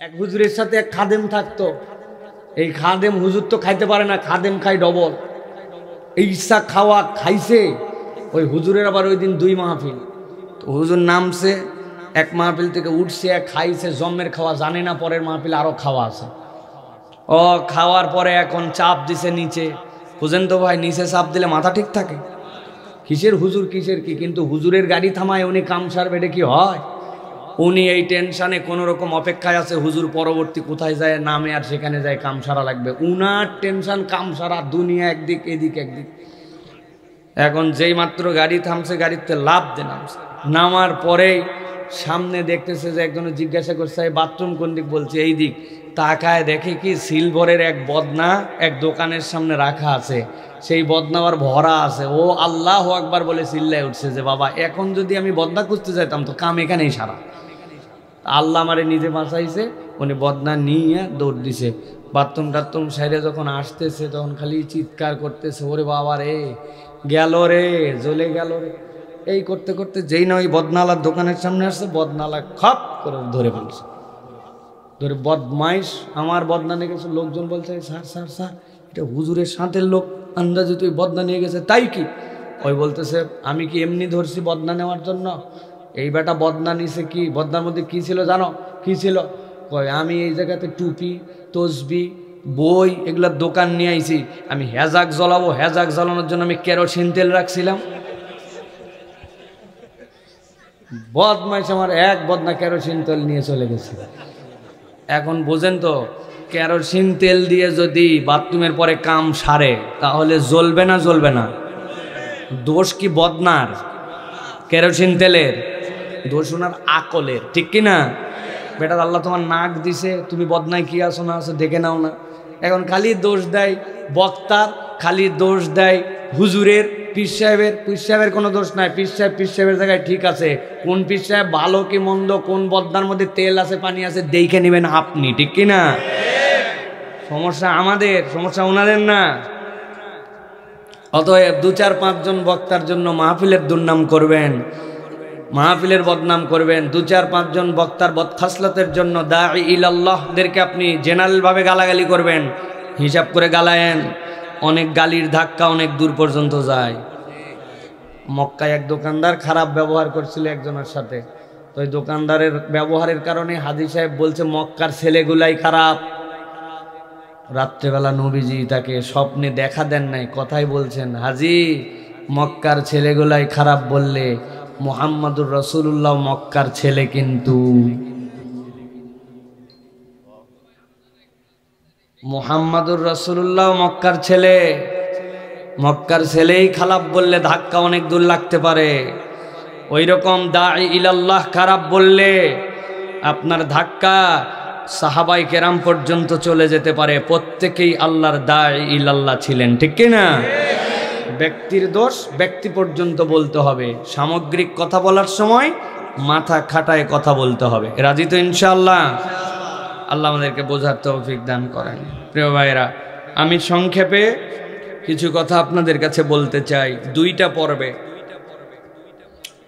এক হুজুরের সাথে এক খাদেম থাকতো। এই খাদেম হুজুর তো খাইতে পারে না, খাদেম খাই ডবল। এই ইচ্ছা খাওয়া খাইছে। ওই হুজুরের আবার ওই দিন 2 মাহফিল। তো হুজুর নামছে, এক মাহফিল থেকে উঠছে, খাইছে, জন্মের খাওয়া জানে না পরের মাহফিল আরো খাওয়া আছে। ও খাওয়ার পরে এখন চাপ দিছে নিচে। বুঝেন তো ভাই, নিচে চাপ দিলে মাথা ঠিক থাকে? কিসের হুজুর কিসের কি, কিন্তু হুজুরের গাড়ি থামায় উনি কাম সারবে, এটা কি হয়? উনি এই টেনশনে কোনো রকম অপেক্ষায় আছে হুজুর পরবর্তী কোথায় যায় নামে, আর সেখানে যায় কাম সারা লাগবে। উনার টেনশন কাম সারা, দুনিয়া একদিক এদিক একদিক। এখন যেই মাত্র গাড়ি থামছে, গাড়িতে লাফ দিয়ে নামছে। নামার পরেই সামনে দেখতেছে যে একজনে জিজ্ঞাসা করছে বাথরুম কোন দিক, বলছে এই দিক। তাকায় দেখে কি সিলভারের এক বদনা এক দোকানের সামনে রাখা আছে। সেই বদনা আবার ভরা আছে। ও আল্লাহু আকবার বলে চিল্লায় উঠছে যে বাবা, এখন যদি আমি বদনা খুঁজতে যাইতাম তো কাম এখানেই সারা। আল্লাহ আমারে নিজে বাঁচাইছে। উনি বদনা নিয়ে দৌড় দিছে। বাথরুম টাথরুম সাইডে যখন আসতেছে তখন খালি চিৎকার করতেছে, ওরে বাবা রে, গেল রে, জ্বলে গেল রে। এই করতে করতে যেই না ওই বদনালার দোকানের সামনে আসছে, বদনালা খপ করে ধরে ফেলছে। ধরে বদমাইশ আমার বদনা নিয়ে গেছে। লোকজন বলছে স্যার স্যার স্যার, এটা হুজুরের সাথের লোক, আন্দাজে তুই বদনা নিয়ে গেছে। তাই কি? ওই বলতেছে আমি কি এমনি ধরছি বদনা নেওয়ার জন্য? এই বেটা বদনা নিছে কি, বদনার মধ্যে কি ছিল জানো? কি ছিল? কয় আমি এই জায়গাতে টুপি, তসবি, বই এগুলার দোকান নিয়ে আইছি। আমি হেজাক জ্বলাবো, হেজাক জ্বালানোর জন্য আমি কেরোসিন তেল রাখছিলাম। বদমাইশ আমার এক বদনা কেরোসিন তেল নিয়ে চলে গেছে। এখন বোঝেন তো, কেরোসিন তেল দিয়ে যদি বাথরুমের পরে কাম সারে তাহলে জ্বলবে না জ্বলবে না? দোষ কি বদনার? কেরোসিন তেলের? দোষ ওনার আকলের, ঠিক কি না? বেটা আল্লাহ তোমার নাক দিছে, তুমি বদনায় কি আছো না আছো দেখে নাও না। এখন খালি দোষ দেয় বক্তার, খালি দোষ দেয় হুজুরের, পীর সাহেবের। পীর সাহেবের কোনো দোষ নাই। পীর সাহেবের জায়গায় ঠিক আছে। কোন পীর সাহেব ভালো কি মন্দ, কোন বদনার মধ্যে তেল আছে পানি আছে দেখে নেবেন আপনি, ঠিক কি না? সমস্যা আমাদের, সমস্যা ওনাদের না। অতএব 2-4-5 জন বক্তার জন্য মাহফিলের দুর্নাম করবেন, মাহফিলের বদনাম করবেন। 2-4-5 জন বক্তার বদখাসলতের জন্য দাঈ ইলাল্লাহদেরকে আপনি জেনারেল ভাবে গালাগালি করবেন, হিসাব করে গালায়েন। অনেক গালির ধাক্কা অনেক দূর পর্যন্ত যায়। মক্কায় এক দোকানদার খারাপ ব্যবহার করছিল একজনের সাথে। তো ওই দোকানদারের ব্যবহারের কারণে হাজী সাহেব বলছে মক্কার ছেলেগুলাই খারাপ। রাত্রেবেলা নবীজি তাকে স্বপ্নে দেখা দেন নাই, কথাই বলছেন, হাজী মক্কার ছেলেগুলাই খারাপ বললে মুহাম্মাদুর রাসূলুল্লাহ মক্কার ছেলে, কিন্তু মুহাম্মাদুর রাসূলুল্লাহ মক্কার ছেলে। মক্কার ছেলেই খারাপ বললে ধাক্কা অনেক দূর লাগতে পারে। ওই রকম দাঈ ইলাল্লাহ খারাপ বললে আপনার ধাক্কা সাহাবাই কেরাম পর্যন্ত চলে যেতে পারে। প্রত্যেকেই আল্লাহর দাঈ ইলাল্লাহ ছিলেন, ঠিক কি না? ব্যক্তির দোষ ব্যক্তি পর্যন্ত বলতে হবে। সামগ্রিক কথা বলার সময় মাথা খাটায় কথা বলতে হবে। রাজি তো ইনশাআল্লাহ? আল্লাহ আমাদেরকে বোঝার তৌফিক দান করেন। প্রিয় ভাইরা, আমি সংক্ষেপে কিছু কথা আপনাদের কাছে বলতে চাই 2টা পর্বে।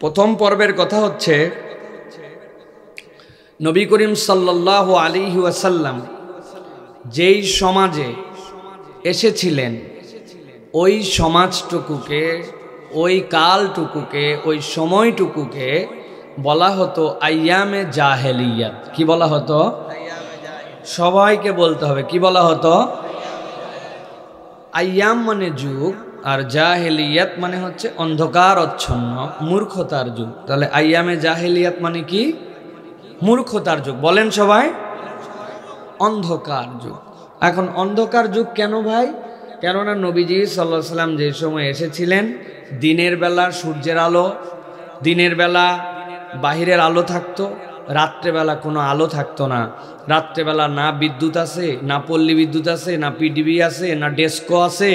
প্রথম পর্বের কথা হচ্ছে নবী করিম সাল্লাল্লাহু আলাইহি ওয়াসাল্লাম যেই সমাজে এসেছিলেন ওই সমাজটুকুকে, ওই কালটুকুকে, ওই সময়টুকুকে বলা হতো আইয়ামে জাহেলিয়াত। কি বলা হতো? সবাইকে বলতে হবে, কি বলা হতো? আইয়াম মানে যুগ, আর জাহেলিয়াত মানে হচ্ছে অন্ধকারচ্ছন্ন মূর্খতার যুগ। তাহলে আইয়ামে জাহেলিয়াত মানে কি? মূর্খতার যুগ। বলেন সবাই, অন্ধকার যুগ। এখন অন্ধকার যুগ কেন ভাই? কেননা নবীজি সাল্লাল্লাহু আলাইহি সাল্লাম যে সময় এসেছিলেন দিনের বেলা সূর্যের আলো, দিনের বেলা বাহিরের আলো থাকতো, রাত্রেবেলা কোনো আলো থাকতো না। রাত্রেবেলা না বিদ্যুৎ আছে, না পল্লী বিদ্যুৎ আছে, না পিডিবি আছে, না ডেস্কো আছে,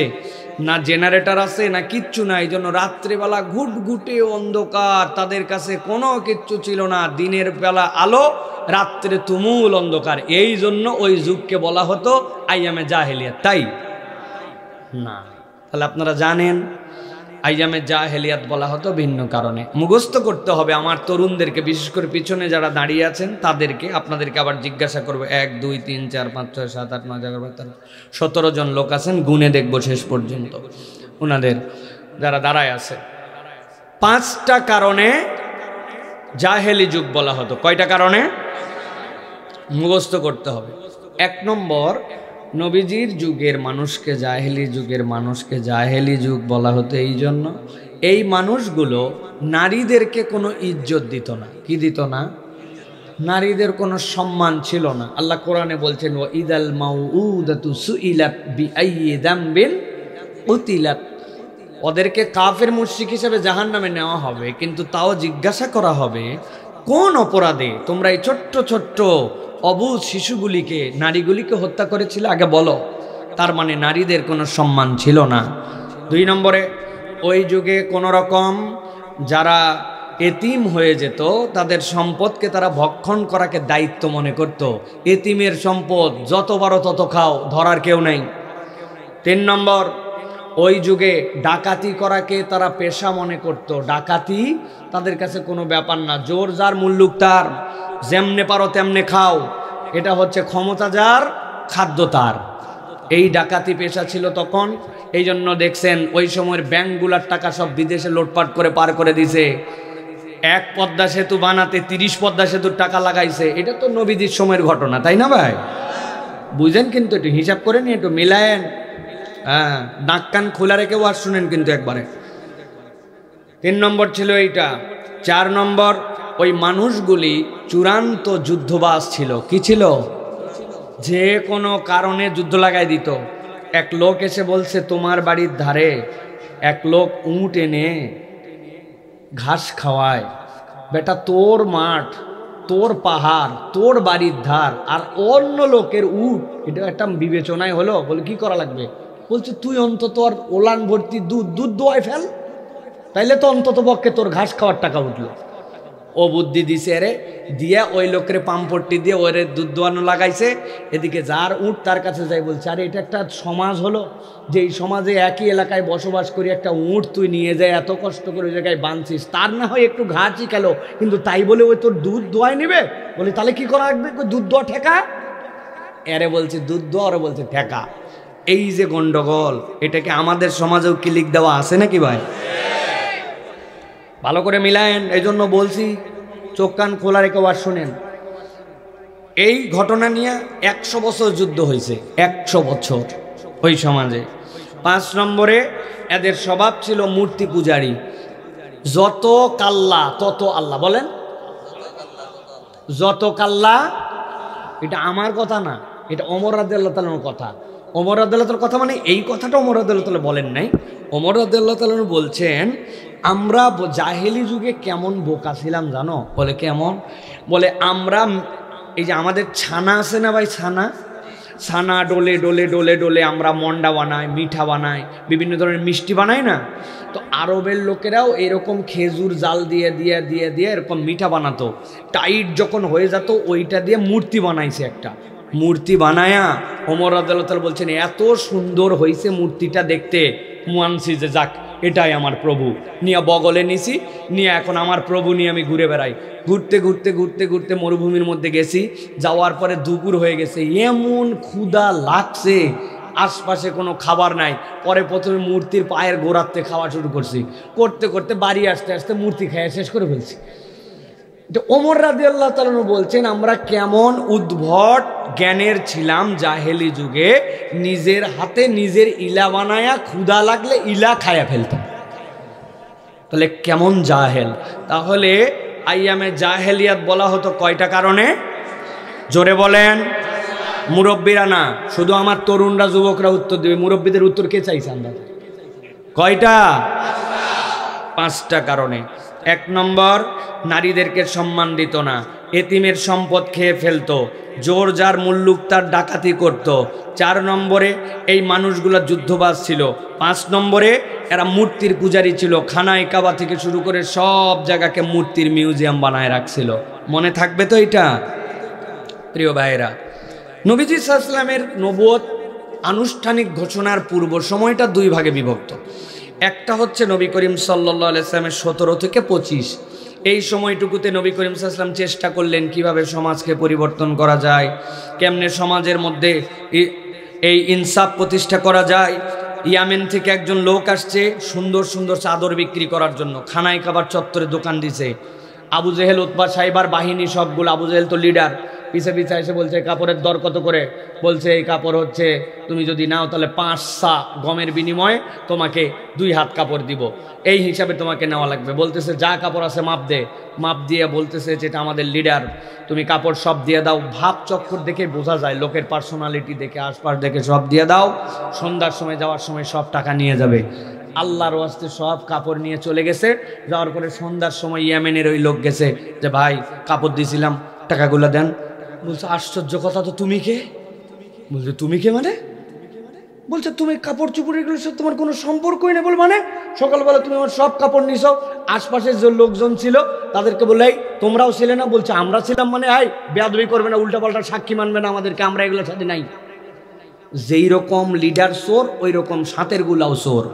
না জেনারেটর আছে, না কিচ্ছু না। এই জন্য রাত্রেবেলা ঘুটঘুটে অন্ধকার, তাদের কাছে কোনো কিচ্ছু ছিল না। দিনের বেলা আলো, রাত্রে তুমুল অন্ধকার। এই জন্য ওই যুগকে বলা হতো আইয়ামে জাহেলিয়াত। তাই না? তাহলে আপনারা জানেন আইয়ামে জাহেলিয়াত বলা হতো ভিন্ন কারণে। মুখস্থ করতে হবে আমার তরুণদেরকে, বিশেষ করে পিছনে যারা দাঁড়িয়ে আছেন তাদেরকে। আপনাদেরকে আবার জিজ্ঞাসা করবো, 1 2 3 4 5 6 7 8 9 10 11 12 17 জন লোক আছেন, গুনে দেখবো শেষ পর্যন্ত ওনাদের যারা দাঁড়ায় আছে। 5টা কারণে জাহেলি যুগ বলা হতো। কয়টা কারণে? মুখস্থ করতে হবে। 1 নম্বর, নবীজির যুগের মানুষকে, জাহেলি যুগের মানুষকে জাহেলি যুগ বলা হতো এই জন্য, এই মানুষগুলো নারীদেরকে কোনো ইজ্জত দিত না। কি দিত না? নারীদের কোনো সম্মান ছিল না। আল্লাহ কোরআনে বলছেন, ওয়া ইদাল মাউউদাতু সুইলাত বিআইয়ি যামবিন কুতিলাত। ওদেরকে কাফের মুশরিক হিসেবে জাহান্নামে নেওয়া হবে, কিন্তু তাও জিজ্ঞাসা করা হবে কোন অপরাধে তোমরা এই ছোট্ট ছোট্ট অবুঝ শিশুগুলিকে, নারীগুলিকে হত্যা করেছিল, আগে বলো। তার মানে নারীদের কোনো সম্মান ছিল না। 2 নম্বরে, ওই যুগে কোনো রকম যারা এতিম হয়ে যেত তাদের সম্পদকে তারা ভক্ষণ করাকে দায়িত্ব মনে করত। এতিমের সম্পদ যত বারো তত খাও, ধরার কেউ নেই। 3 নম্বর, ওই যুগে ডাকাতি করাকে তারা পেশা মনে করত। ডাকাতি তাদের কাছে কোনো ব্যাপার না, জোর যার মুল্লুক তার, যেমনে পারো তেমনে খাও, এটা হচ্ছে ক্ষমতা যার, খাদ্য তার। এই ডাকাতি পেশা ছিল তখন। এই জন্য দেখছেন ওই সময়ের ব্যাংকগুলার টাকা সব বিদেশে লুটপাট করে পার করে দিছে। 1 পদ্মা সেতু বানাতে 30 পদ্মা সেতুর টাকা লাগাইছে। এটা তো নবীজির সময়ের ঘটনা, তাই না ভাই? বুঝেন, কিন্তু একটু হিসাব করে নিয়ে একটু মিলায়েন। হ্যাঁ, নাক কান খোলা রেখে ওয়াজ শুনেন কিন্তু একবারে। 3 নম্বর ছিল এইটা। 4 নম্বর, ওই মানুষগুলি চূড়ান্ত যুদ্ধবাজ ছিল। কি ছিল? যে কোনো কারণে যুদ্ধ লাগাই দিত। এক লোক এসে বলছে, তোমার বাড়ির ধারে এক লোক উট এনে ঘাস খাওয়ায়, বেটা তোর মাঠ, তোর পাহাড়, তোর বাড়ির ধার, আর অন্য লোকের উট, এটা একটা বিবেচনায় হলো? বলে কি করা লাগবে? বলছে তুই অন্তত আর ওলান ভর্তি দুধ দোয়াই ফেল, তাইলে তো অন্তত পক্ষে তোর ঘাস খাওয়ার টাকা উঠলো। ও বুদ্ধি দিছে রে, দিয়া ওই লোকের পাম্পট্টি দিয়ে ওরে দুধ দোয়ানো লাগাইছে। এদিকে যার উট তার কাছে যাই বলছে, আরে এটা একটা সমাজ হলো যে এই সমাজে একই এলাকায় বসবাস করি, একটা উট তুই নিয়ে যায় এত কষ্ট করে ওই জায়গায় বাঁধছিস, তার না হয় একটু ঘাসই খেলো, কিন্তু তাই বলে ওই তোর দুধ দোয়াই নেবে? বলে তাহলে কি করা লাগবে? দুধ দোয়া ঠেকা। এরে বলছে দুধ দোয়া, ওরা বলছে ঠেকা। এই যে গন্ডগোল, এটাকে আমাদের সমাজেও ক্লিক দেওয়া আছে নাকি ভাই? ভালো করে মিলায়েন। এই জন্য বলছি চোখ কান খোলা রেখে ওয়াজ শোনেন। এই ঘটনা নিয়ে 100 বছর যুদ্ধ হয়েছে, 100 বছর ওই সমাজে। 5 নম্বরে, এদের স্বভাব ছিল মূর্তি পূজারী। যত কাল্লা তত আল্লাহ। বলেন, যত কাল্লা। এটা আমার কথা না, এটা ওমর রাদিয়াল্লাহু তাআলার কথা। ওমর রাদিয়াল্লাহু তাআলার কথা মানে এই কথাটা ওমর রাদিয়াল্লাহু তাআলা বলেন নাই। ওমর রাদিয়াল্লাহু তাআলা বলছেন, আমরা জাহেলি যুগে কেমন বোকা ছিলাম জানো? বলে কেমন? বলে আমরা এই যে আমাদের ছানা আছে না ভাই, ছানা ডোলে ডোলে ডোলে ডোলে আমরা মন্ডা বানাই, মিঠা বানাই, বিভিন্ন ধরনের মিষ্টি বানাই না? তো আরবের লোকেরাও এরকম খেজুর জাল দিয়ে দিয়ে দিয়ে দিয়ে এরকম মিঠা বানাতো। টাইট যখন হয়ে যেত ওইটা দিয়ে মূর্তি বানাইছে। একটা মূর্তি বানায়া ওমর রাদিয়াল্লাহু তাআলা বলছেন, এত সুন্দর হয়েছে মূর্তিটা দেখতে, মানছি যে যাক এটাই আমার প্রভু। নিয়ে বগলে নিছি, নিয়ে এখন আমার প্রভু নিয়ে আমি ঘুরে বেড়াই। ঘুরতে ঘুরতে ঘুরতে ঘুরতে মরুভূমির মধ্যে গেছি। যাওয়ার পরে দুপুর হয়ে গেছে, এমন ক্ষুধা লাগছে, আশপাশে কোনো খাবার নাই। পরে প্রথমে মূর্তির পায়ের গোড়াতে খাওয়া শুরু করছি, করতে করতে বাড়ি আসতে আসতে মূর্তি খেয়ে শেষ করে ফেলছি। ওমর রাদিয়াল্লাহু তাআলা বলছেন, আমরা কেমন উদ্ভট জ্ঞানের ছিলাম জাহেলি যুগে, নিজের হাতে নিজের ইলা বানায়া ক্ষুধা লাগলে ইলা খায়া ফেলতাম। তাহলে কেমন জাহেল। তাহলে আইয়ামে জাহেলিয়াত বলা হতো কয়টা কারণে? জোরে বলেন। মুরব্বীরা না, শুধু আমার তরুণরা যুবকরা উত্তর দেবে। মুরব্বীদের উত্তর কে চাইছে? আমরা কয়টা? 5টা কারণে। 1 নম্বর, নারীদেরকে সম্মান দিত না, এতিমের সম্পদ খেয়ে ফেলতো, জোর যার মুল্লুক তার ডাকাতি করত। 4 নম্বরে, এই যুদ্ধবাজ যুদ্ধবাজ ছিল। 5 নম্বরে, এরা মূর্তির পূজারী ছিল। খানায় কাবা থেকে শুরু করে সব জায়গাকে মূর্তির মিউজিয়াম বানায় রাখছিল। মনে থাকবে তো এটা? প্রিয় ভাইয়েরা, নবীজি সাল্লাল্লাহু আলাইহি ওয়াসাল্লামের নবুয়ত আনুষ্ঠানিক ঘোষণার পূর্ব সময়টা 2 ভাগে বিভক্ত। একটা হচ্ছে নবী করিম সাল্লাল্লাহু আলাইহি ওয়াসাল্লামের 17 থেকে 25, এই সময়টুকুতে নবী করিম সাল্লাল্লাহু আলাইহি ওয়াসাল্লাম চেষ্টা করলেন কিভাবে সমাজকে পরিবর্তন করা যায়, কেমনে সমাজের মধ্যে এই ইনসাফ প্রতিষ্ঠা করা যায়। ইয়ামেন থেকে একজন লোক আসছে সুন্দর সুন্দর চাদর বিক্রি করার জন্য, খানায় খাবার চত্বরে দোকান দিছে। আবু জেহেল, উতবা, সাইবার বাহিনী সবগুলো, আবু জেহেল তো লিডার, পিছে পিছে এসে বলছে কাপড়ের দর কত করে? বলছে এই কাপড় হচ্ছে তুমি যদি নাও তাহলে 5 সা গমের বিনিময়ে তোমাকে 2 হাত কাপড় দিব, এই হিসাবে তোমাকে নেওয়া লাগবে। বলতেছে যা কাপড় আছে মাপ দে। মাপ দিয়ে বলতেছে যেটা আমাদের লিডার, তুমি কাপড় সব দিয়ে দাও। ভাব চক্কর দেখে বোঝা যায়, লোকের পার্সোনালিটি দেখে, আশপাশ দেখে সব দিয়ে দাও, সন্ধ্যার সময় যাওয়ার সময় সব টাকা নিয়ে যাবে। আল্লাহর ওয়াস্তে সব কাপড় নিয়ে চলে গেছে। যাওয়ার পরে সন্ধ্যার সময় ইয়েমেনের ওই লোক গেছে যে ভাই কাপড় দিয়েছিলাম, টাকাগুলো দেন। বলছে আশ্চর্য কথা তো, তুমি কে? বলছে তুমি কে মানে? বলছে তুমি কাপড় চুপড় এগুলোর সাথে তোমার কোনো সম্পর্কই নেই। বল মানে সকালবেলা তুমি আমার সব কাপড় নিছো, আশপাশের যে লোকজন ছিল তাদেরকে বলে এই তোমরাও ছিলে না? বলছে আমরা ছিলাম। মানে এই বেয়াদবি করবে না, উল্টাপাল্টা সাক্ষী মানবে না আমাদেরকে, আমরা এগুলোর সাথে নাই। যেই রকম লিডার চোর ওই রকম সাথের গুলাও চোর।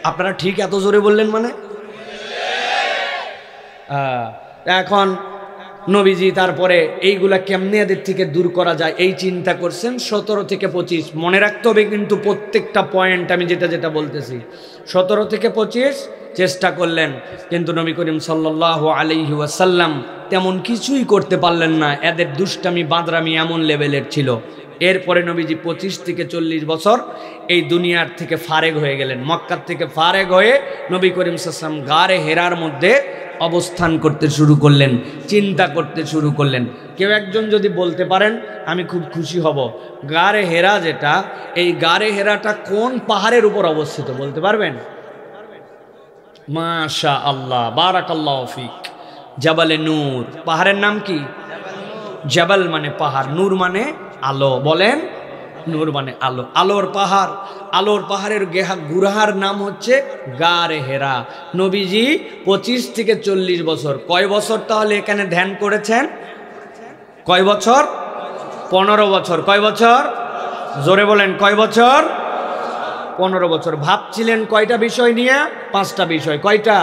আপনারা ঠিক এত জোরে বললেন মানে? এখন নবীজি তারপরে এইগুলা কেমনে এদের থেকে দূর করা যায় এই চিন্তা করছেন। 17 থেকে 25 মনে রাখতে হবে কিন্তু প্রত্যেকটা পয়েন্ট আমি যেটা যেটা বলতেছি। 17 থেকে 25 চেষ্টা করলেন, কিন্তু নবী করিম সাল্লাল্লাহু আলাইহি ওয়াসাল্লাম তেমন কিছুই করতে পারলেন না। এদের দুষ্টামি বাদরামি এমন লেভেলের ছিল। এরপরে নবীজি 25 থেকে 40 বছর এই দুনিয়ার থেকে ফারেগ হয়ে গেলেন। মক্কার থেকে ফারেগ হয়ে নবী করিম সাল্লাল্লাহু আলাইহি ওয়াসাল্লাম গারে হেরার মধ্যে অবস্থান করতে শুরু করলেন, চিন্তা করতে শুরু করলেন। কেউ একজন যদি বলতে পারেন আমি খুব খুশি হব, গারে হেরা যেটা, এই গারে হেরাটা কোন পাহাড়ের উপর অবস্থিত বলতে পারবেন? মাশা আল্লাহ, বারাকাল্লাহু ফিক। জাবালে নূর, পাহাড়ের নাম কি? জাবাল মানে পাহাড়, নূর মানে আলো। বলেন নূর মানে আলো, আলোর পাহাড়। আলোর পাহাড়ের গুহার নাম হচ্ছে গারে হেরা। নবীজি 25 থেকে 40 বছর, কয় বছর তাহলে এখানে ধ্যান করেছেন? কয় বছর? 15 বছর। কয় বছর? জোরে বলেন কয় বছর? 15 বছর। ভাবছিলেন কয়টা বিষয় নিয়ে? 5টা বিষয়। কয়টা?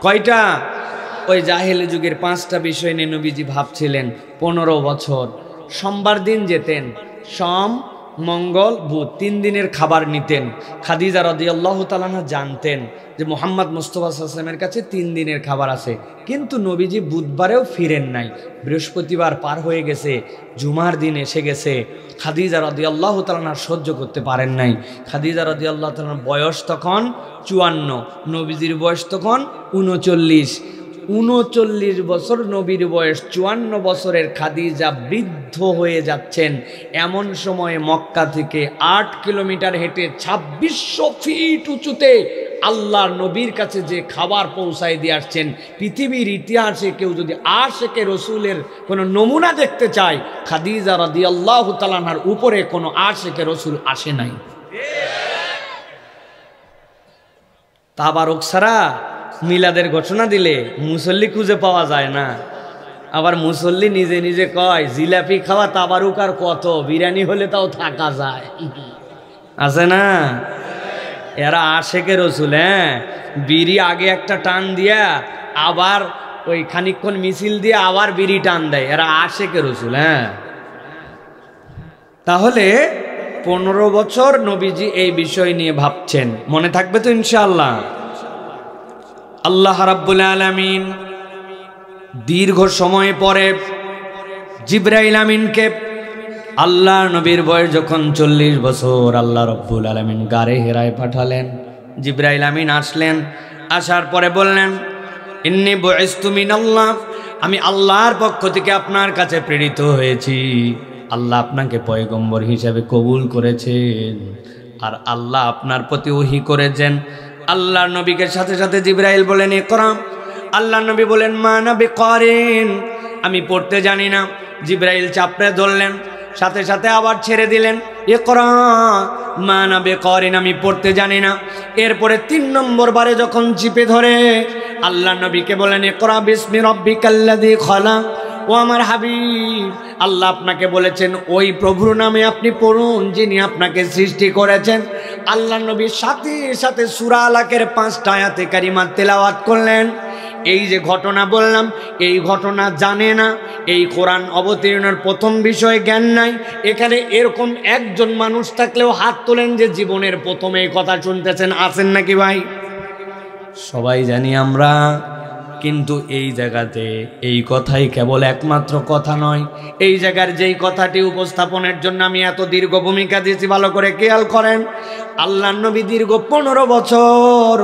কয়টা? ওই জাহেলি যুগের 5টা বিষয় নিয়ে নবীজি ভাবছিলেন 15 বছর। সোমবার দিন যেতেন, সোম, মঙ্গল, বুধ, 3 দিনের খাবার নিতেন। খাদিজা রাদিয়াল্লাহু তাআলা আনহা জানতেন যে মুহাম্মদ মুস্তাফা সাল্লাল্লাহু আলাইহি ওয়াসাল্লামের কাছে 3 দিনের খাবার আছে, কিন্তু নবীজি বুধবারেও ফিরেন নাই। বৃহস্পতিবার পার হয়ে গেছে, জুমার দিন এসে গেছে। খাদিজা রাদিয়াল্লাহু তাআলা আনহা সহ্য করতে পারেন নাই। খাদিজা রাদিয়াল্লাহু তাআলার বয়স তখন 54, নবীজির বয়স তখন 39 বছর। নবীর বয়স 54 বছরের খাদিজা বৃদ্ধ হয়ে যাচ্ছেন। এমন সময়ে মক্কা থেকে 8 কিলোমিটার হেঁটে 2600 ফিট উঁচুতে আল্লাহর নবীর কাছে যে খাবার পৌঁছায় দিয়ে আসছেন, পৃথিবীর ইতিহাসে কেউ যদি আশেকে রসুলের কোনো নমুনা দেখতে চায়, খাদিজা রাদিয়াল্লাহু তাআলা আনহার উপরে কোনো আশেকে রসুল আসে নাই। তাবারক ছাড়া মিলাদের ঘোষণা দিলে মুসল্লি খুঁজে পাওয়া যায় না। আবার মুসল্লি নিজে নিজে কয় জিলাপি খাওয়া তাবারুক আর কত, বিরিয়ানি হলে তাও থাকা যায়, আছে না? এরা আশেকে রসুল। হ্যাঁ, বিড়ি আগে একটা টান দিয়া আবার ওই খানিকক্ষণ মিছিল দিয়ে আবার বিড়ি টান দেয়, এরা আশেকে রসুল। হ্যাঁ, তাহলে 15 বছর নবীজি এই বিষয় নিয়ে ভাবছেন। মনে থাকবে তো ইনশাআল্লাহ? আল্লাহ রাব্বুল আলামিন দীর্ঘ সময় পরে জিবরাইল আমিনকে, আল্লাহ নবীর বয়স যখন 40 বছর, আল্লাহ রাব্বুল আলামিন গারে হেরায় পাঠালেন। জিবরাইল আমিন আসলেন, আসার পরে বললেন ইন্নী বুইসতু মিনাল্লাহ, আমি আল্লাহর পক্ষ থেকে আপনার কাছে প্রেরিত হয়েছি। আল্লাহ আপনাকে পয়গম্বর হিসেবে কবুল করেছেন, আর আল্লাহ আপনার প্রতি ওহী করেছেন। আল্লাহর নবীকে সাথে সাথে জিবরাইল বলেন ইকরা। আল্লাহ নবী বলেন মা আনা বিকারিন, আমি পড়তে জানি না। জিবরাইল চাপড়ে ধরলেন, সাথে সাথে আবার ছেড়ে দিলেন ইকরা মা আনা বিকারিন, আমি পড়তে জানি না। এরপরে 3 নম্বর বারে যখন চিপে ধরে আল্লাহ নবীকে বলেন ইকরা বিসমি রাব্বিকাল্লাযী খালাক। ও আমার হাবিব, আল্লাহ আপনাকে বলেছেন ওই প্রভুর নামে আপনি পড়ুন যিনি আপনাকে সৃষ্টি করেছেন। আল্লাহ নবীর সাথে সাথে সূরা আলাকের 5টা আয়াতে কারিমা তেলাওয়াত করলেন। এই যে ঘটনা বললাম, এই ঘটনা জানে না, এই কোরআন অবতীর্ণের প্রথম বিষয়ে জ্ঞান নাই। এখানে এরকম একজন মানুষ থাকলেও হাত তোলেন যে জীবনের প্রথমে এই কথা শুনতেছেন, আছেন নাকি ভাই? সবাই জানি আমরা, কিন্তু এই জায়গাতে এই কথাই কেবল একমাত্র কথা নয়। এই জায়গার যেই কথাটি উপস্থাপনের জন্য আমি এত দীর্ঘ ভূমিকা দিয়েছি, ভালো করে খেয়াল করেন। আল্লাহর নবী দীর্ঘ 15 বছর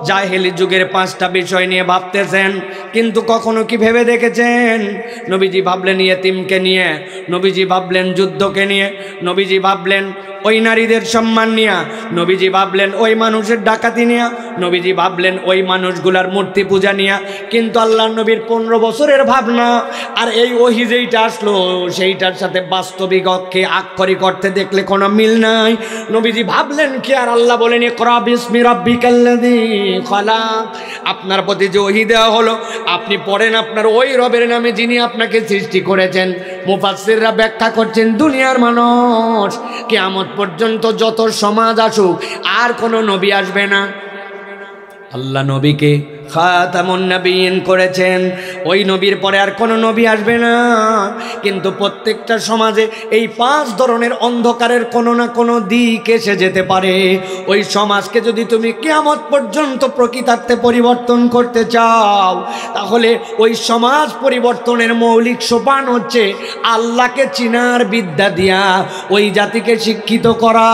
জাহেলি যুগের 5টা বিষয় নিয়ে ভাবতেছেন, কিন্তু কখনো কি ভেবে দেখেছেন? নবীজি ভাবলেন ইয়েতিমকে নিয়ে, নবীজি ভাবলেন যুদ্ধকে নিয়ে, নবীজি ভাবলেন ওই নারীদের সম্মান নিয়ে, নবীজি ভাবলেন ওই মানুষের ডাকাতি নিয়ে, নবীজি ভাবলেন ওই মানুষগুলার মূর্তি পূজা নিয়ে। কিন্তু আল্লাহর নবীর 15 বছরের ভাবনা আর এই ওহী যেইটা আসলো সেইটার সাথে বাস্তবিক অক্ষে আক্ষরিক অর্থে দেখলে কোনো মিল নাই। নবীজি ভাবলেন কি, আর আল্লাহ বলেন ইকরা বিসমি রাব্বিকাল্লাযী খালাক। আপনার প্রতি যে ওহী দেওয়া হলো আপনি পড়েন আপনার ওই রবের নামে যিনি আপনাকে সৃষ্টি করেছেন। মুফাসসিররা ব্যাখ্যা করছেন দুনিয়ার মানুষ কিয়ামত পর্যন্ত যত সমাজ আসুক আর কোনো নবী আসবে না। আল্লাহ নবীকে খাতামুন নবীন করেছেন, ওই নবীর পরে আর কোনো নবী আসবে না। কিন্তু প্রত্যেকটা সমাজে এই 5 ধরনের অন্ধকারের কোনো না কোনো দিক এসে যেতে পারে। ওই সমাজকে যদি তুমি কিয়ামত পর্যন্ত প্রকৃতার্থে পরিবর্তন করতে চাও, তাহলে ওই সমাজ পরিবর্তনের মৌলিক সোপান হচ্ছে আল্লাহকে চিনার বিদ্যা দিয়া ওই জাতিকে শিক্ষিত করা।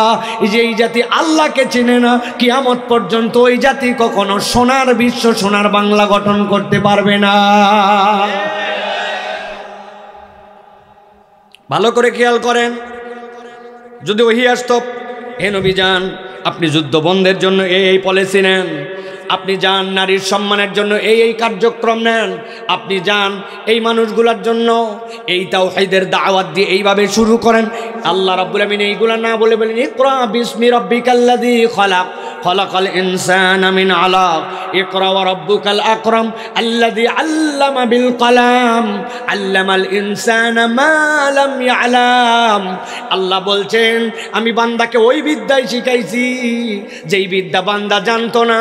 যেই জাতি আল্লাহকে চিনে না, কিয়ামত পর্যন্ত ওই জাতি কখনো সোনার বিশ্ব, সোনার বাংলা গঠন করতে পারবে না। ভালো করে খেয়াল করেন, যদি ওহী আসতো, হে নবী যান আপনি যুদ্ধ বন্ধের জন্য এই পলিসি নেন, আপনি যান নারীর সম্মানের জন্য এই কার্যক্রম নেন, আপনি যান এই মানুষগুলোর জন্য এই তাওহীদের দাওয়াত দিয়ে এইভাবে শুরু করেন। আল্লাহ রাব্বুল আমিন এইগুলা না বলে বলেন ইকরা বিসমি রাব্বিকাল্লাযী খালাক খালাকাল ইনসানা মিন আলাক ইকরা ওয়া রাব্বুকাল আকরাম আল্লাযী আল্লামা বিল কলাম আল্লামাল ইনসানা মা লাম ইয়ালাম। আল্লাহ বলছেন আমি বান্দাকে ওই বিদ্যাই শিখাইছি যেই বিদ্যা বান্দা জানতো না,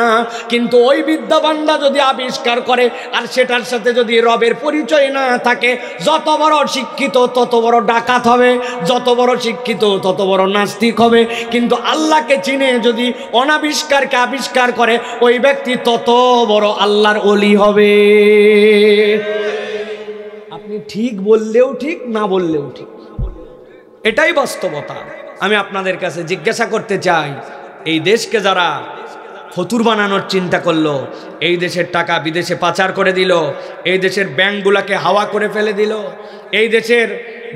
কিন্তু ওই বিদ্যা বান্দা যদি আবিষ্কার করে আর সেটার সাথে যদি রবের পরিচয় না থাকে, যত বড় শিক্ষিত তত বড় ডাকাত হবে, যত বড় শিক্ষিত তত বড় নাস্তিক হবে। কিন্তু আল্লাহকে চিনে যদি অনাবিষ্কারকে আবিষ্কার করে, ওই ব্যক্তি তত বড় আল্লাহর ওলি হবে। আপনি ঠিক বললেও ঠিক, না বললেও ঠিক, এটাই বাস্তবতা। আমি আপনাদের কাছে জিজ্ঞাসা করতে চাই, এই দেশকে যারা ফতুর বানানোর চিন্তা করলো, এই দেশের টাকা বিদেশে পাচার করে দিল, এই দেশের ব্যাংকগুলোকে হাওয়া করে ফেলে দিল, এই দেশের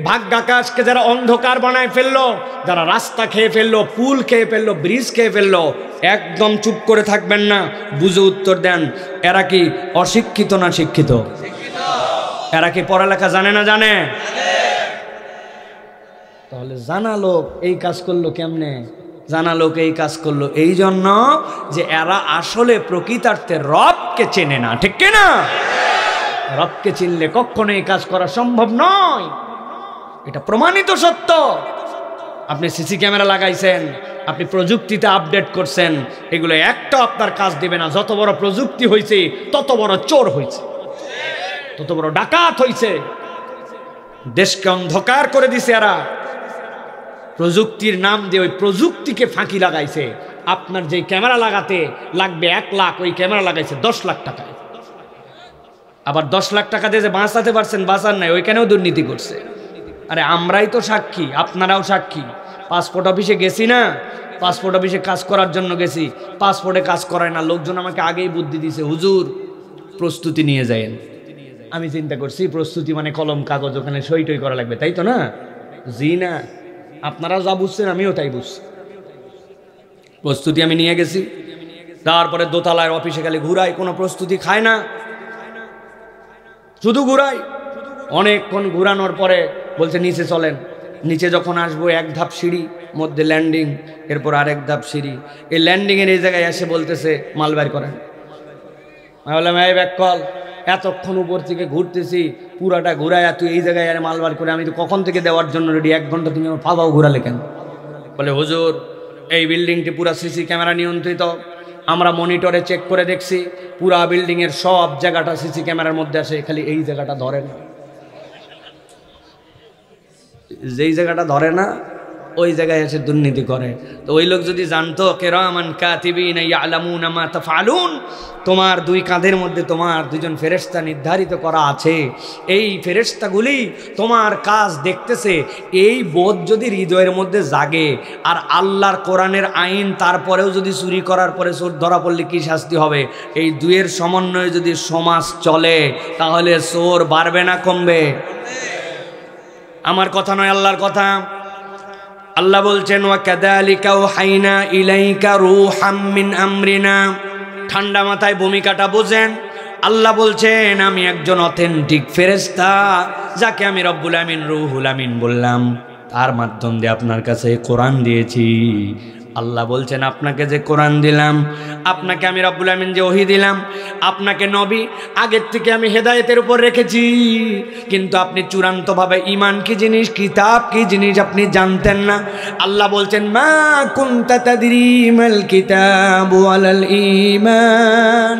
ভাগ্যাকাশকে যারা অন্ধকার বানায় ফেললো, যারা রাস্তা খেয়ে ফেললো, পুল খেয়ে ফেললো, ব্রিজ খেয়ে ফেললো, একদম চুপ করে থাকবেন না, বুঝে উত্তর দেন। এরা কি অশিক্ষিত না শিক্ষিত? এরা কি পড়ালেখা জানে না জানে? তাহলে জানা লোক এই কাজ করলো কেমনে? জানা লোক এই কাজ করলো এই জন্য যে এরা আসলে প্রকৃতার্থে রবকে চেনে না, ঠিক কিনা? রবকে চিনলে কখনো এই কাজ করা সম্ভব নয়, এটা প্রমাণিত সত্য। আপনি সিসি ক্যামেরা লাগাইছেন, আপনি প্রযুক্তিতে আপডেট করছেন, এগুলো একটা আপনার কাজ দিবে না। যত বড় প্রযুক্তি হয়েছে তত বড় চোর হয়েছে, তত বড় ডাকাত হয়েছে, দেশকে অন্ধকার করে দিছে এরা। প্রযুক্তির নাম দিয়ে ওই প্রযুক্তিকে ফাঁকি লাগাইছে। আপনার যে ক্যামেরা লাগাতে লাগবে 1 লাখ, ওই ক্যামেরা লাগাইছে 10 লাখ টাকায়। আবার 10 লাখ টাকা দিয়ে যে বাঁচাতে পারছেন, বাঁচার নাই, ওইখানেও দুর্নীতি করছে। আরে আমরাই তো সাক্ষী, আপনারাও সাক্ষী। পাসপোর্ট অফিসে গেছি না, পাসপোর্ট অফিসে কাজ করার জন্য গেছি, পাসপোর্টে কাজ করায় না। লোকজন আমাকে আগেই বুদ্ধি দিছে, হুজুর প্রস্তুতি নিয়ে যায়েন। আমি চিন্তা করছি প্রস্তুতি মানে কলম কাগজ, ওখানে সই টই করা লাগবে, তাই তো না? জি না, আপনারা যা বুঝছেন আমিও তাই বুঝছি। প্রস্তুতি আমি নিয়ে গেছি, তারপরে দোতলায় অফিসে গেলে ঘুরাই, কোনো প্রস্তুতি খায় না, শুধু ঘুরাই। অনেকক্ষণ ঘুরানোর পরে বলছে নিচে চলেন। নিচে যখন আসবো 1 ধাপ সিঁড়ি, মধ্যে ল্যান্ডিং, এরপর আরেক ধাপ সিঁড়ি। এই ল্যান্ডিংয়ের এই জায়গায় এসে বলতেছে মাল বের করেন। আমি বললাম এই ব্যাক কল, এতক্ষণ উপর থেকে ঘুরতেছি, পুরাটা ঘুরায় তুই এই জায়গায় আর মাল বার করে, আমি তো কখন থেকে দেওয়ার জন্য রেডি, 1 ঘন্টা তুমি আমার পাবাও ঘুরালে কেন? বলে হুজুর এই বিল্ডিংটি পুরা সিসি ক্যামেরা নিয়ন্ত্রিত। আমরা মনিটরে চেক করে দেখছি, পুরা বিল্ডিংয়ের সব জায়গাটা সিসি ক্যামেরার মধ্যে আসে, খালি এই জায়গাটা ধরে না। যেই জায়গাটা ধরে না ওই জায়গায় এসে দুর্নীতি করে। তো ওই লোক যদি জানতো কিরামান কাতিবিনা ইয়ালামুনা মা তাফআলুন, তোমার দুই কাঁধের মধ্যে তোমার দুজন ফেরেশতা নির্ধারিত করা আছে, এই ফেরেশতাগুলি তোমার কাজ দেখতেছে, এই বোধ যদি হৃদয়ের মধ্যে জাগে, আর আল্লাহর কোরআনের আইন তারপরেও যদি চুরি করার পরে চোর ধরা পড়লে কি শাস্তি হবে, এই দুয়ের সমন্বয়ে যদি সমাজ চলে তাহলে চোর বাড়বে না কমবে? আমার কথা নয়, আল্লাহর কথা। আল্লাহ বলছেন ওয়া কাযালিকা ওয়াহাইনা ইলাইকা রূহাম মিন আমরিনা। ঠান্ডা মাথায় ভূমিকাটা বোঝেন। আল্লাহ বলছেন আমি একজন অথেন্টিক ফেরেশতা, যাকে আমি রব্বুল আমিন রুহুল আমিন বললাম, তার মাধ্যম দিয়ে আপনার কাছে কোরআন দিয়েছি। আল্লাহ বলছেন আপনাকে যে কোরআন দিলাম, আপনাকে আমি রব্বুল আমিন যে ওহী দিলাম, আপনাকে নবী আগের থেকে আমি হেদায়েতের উপর রেখেছি, কিন্তু আপনি চূড়ান্তভাবে ঈমান কি জিনিস, কিতাব কি জিনিস আপনি জানতেন না। আল্লাহ বলছেন মা কুনতা তাদরি মাল কিতাবু ওয়ালাল ঈমান,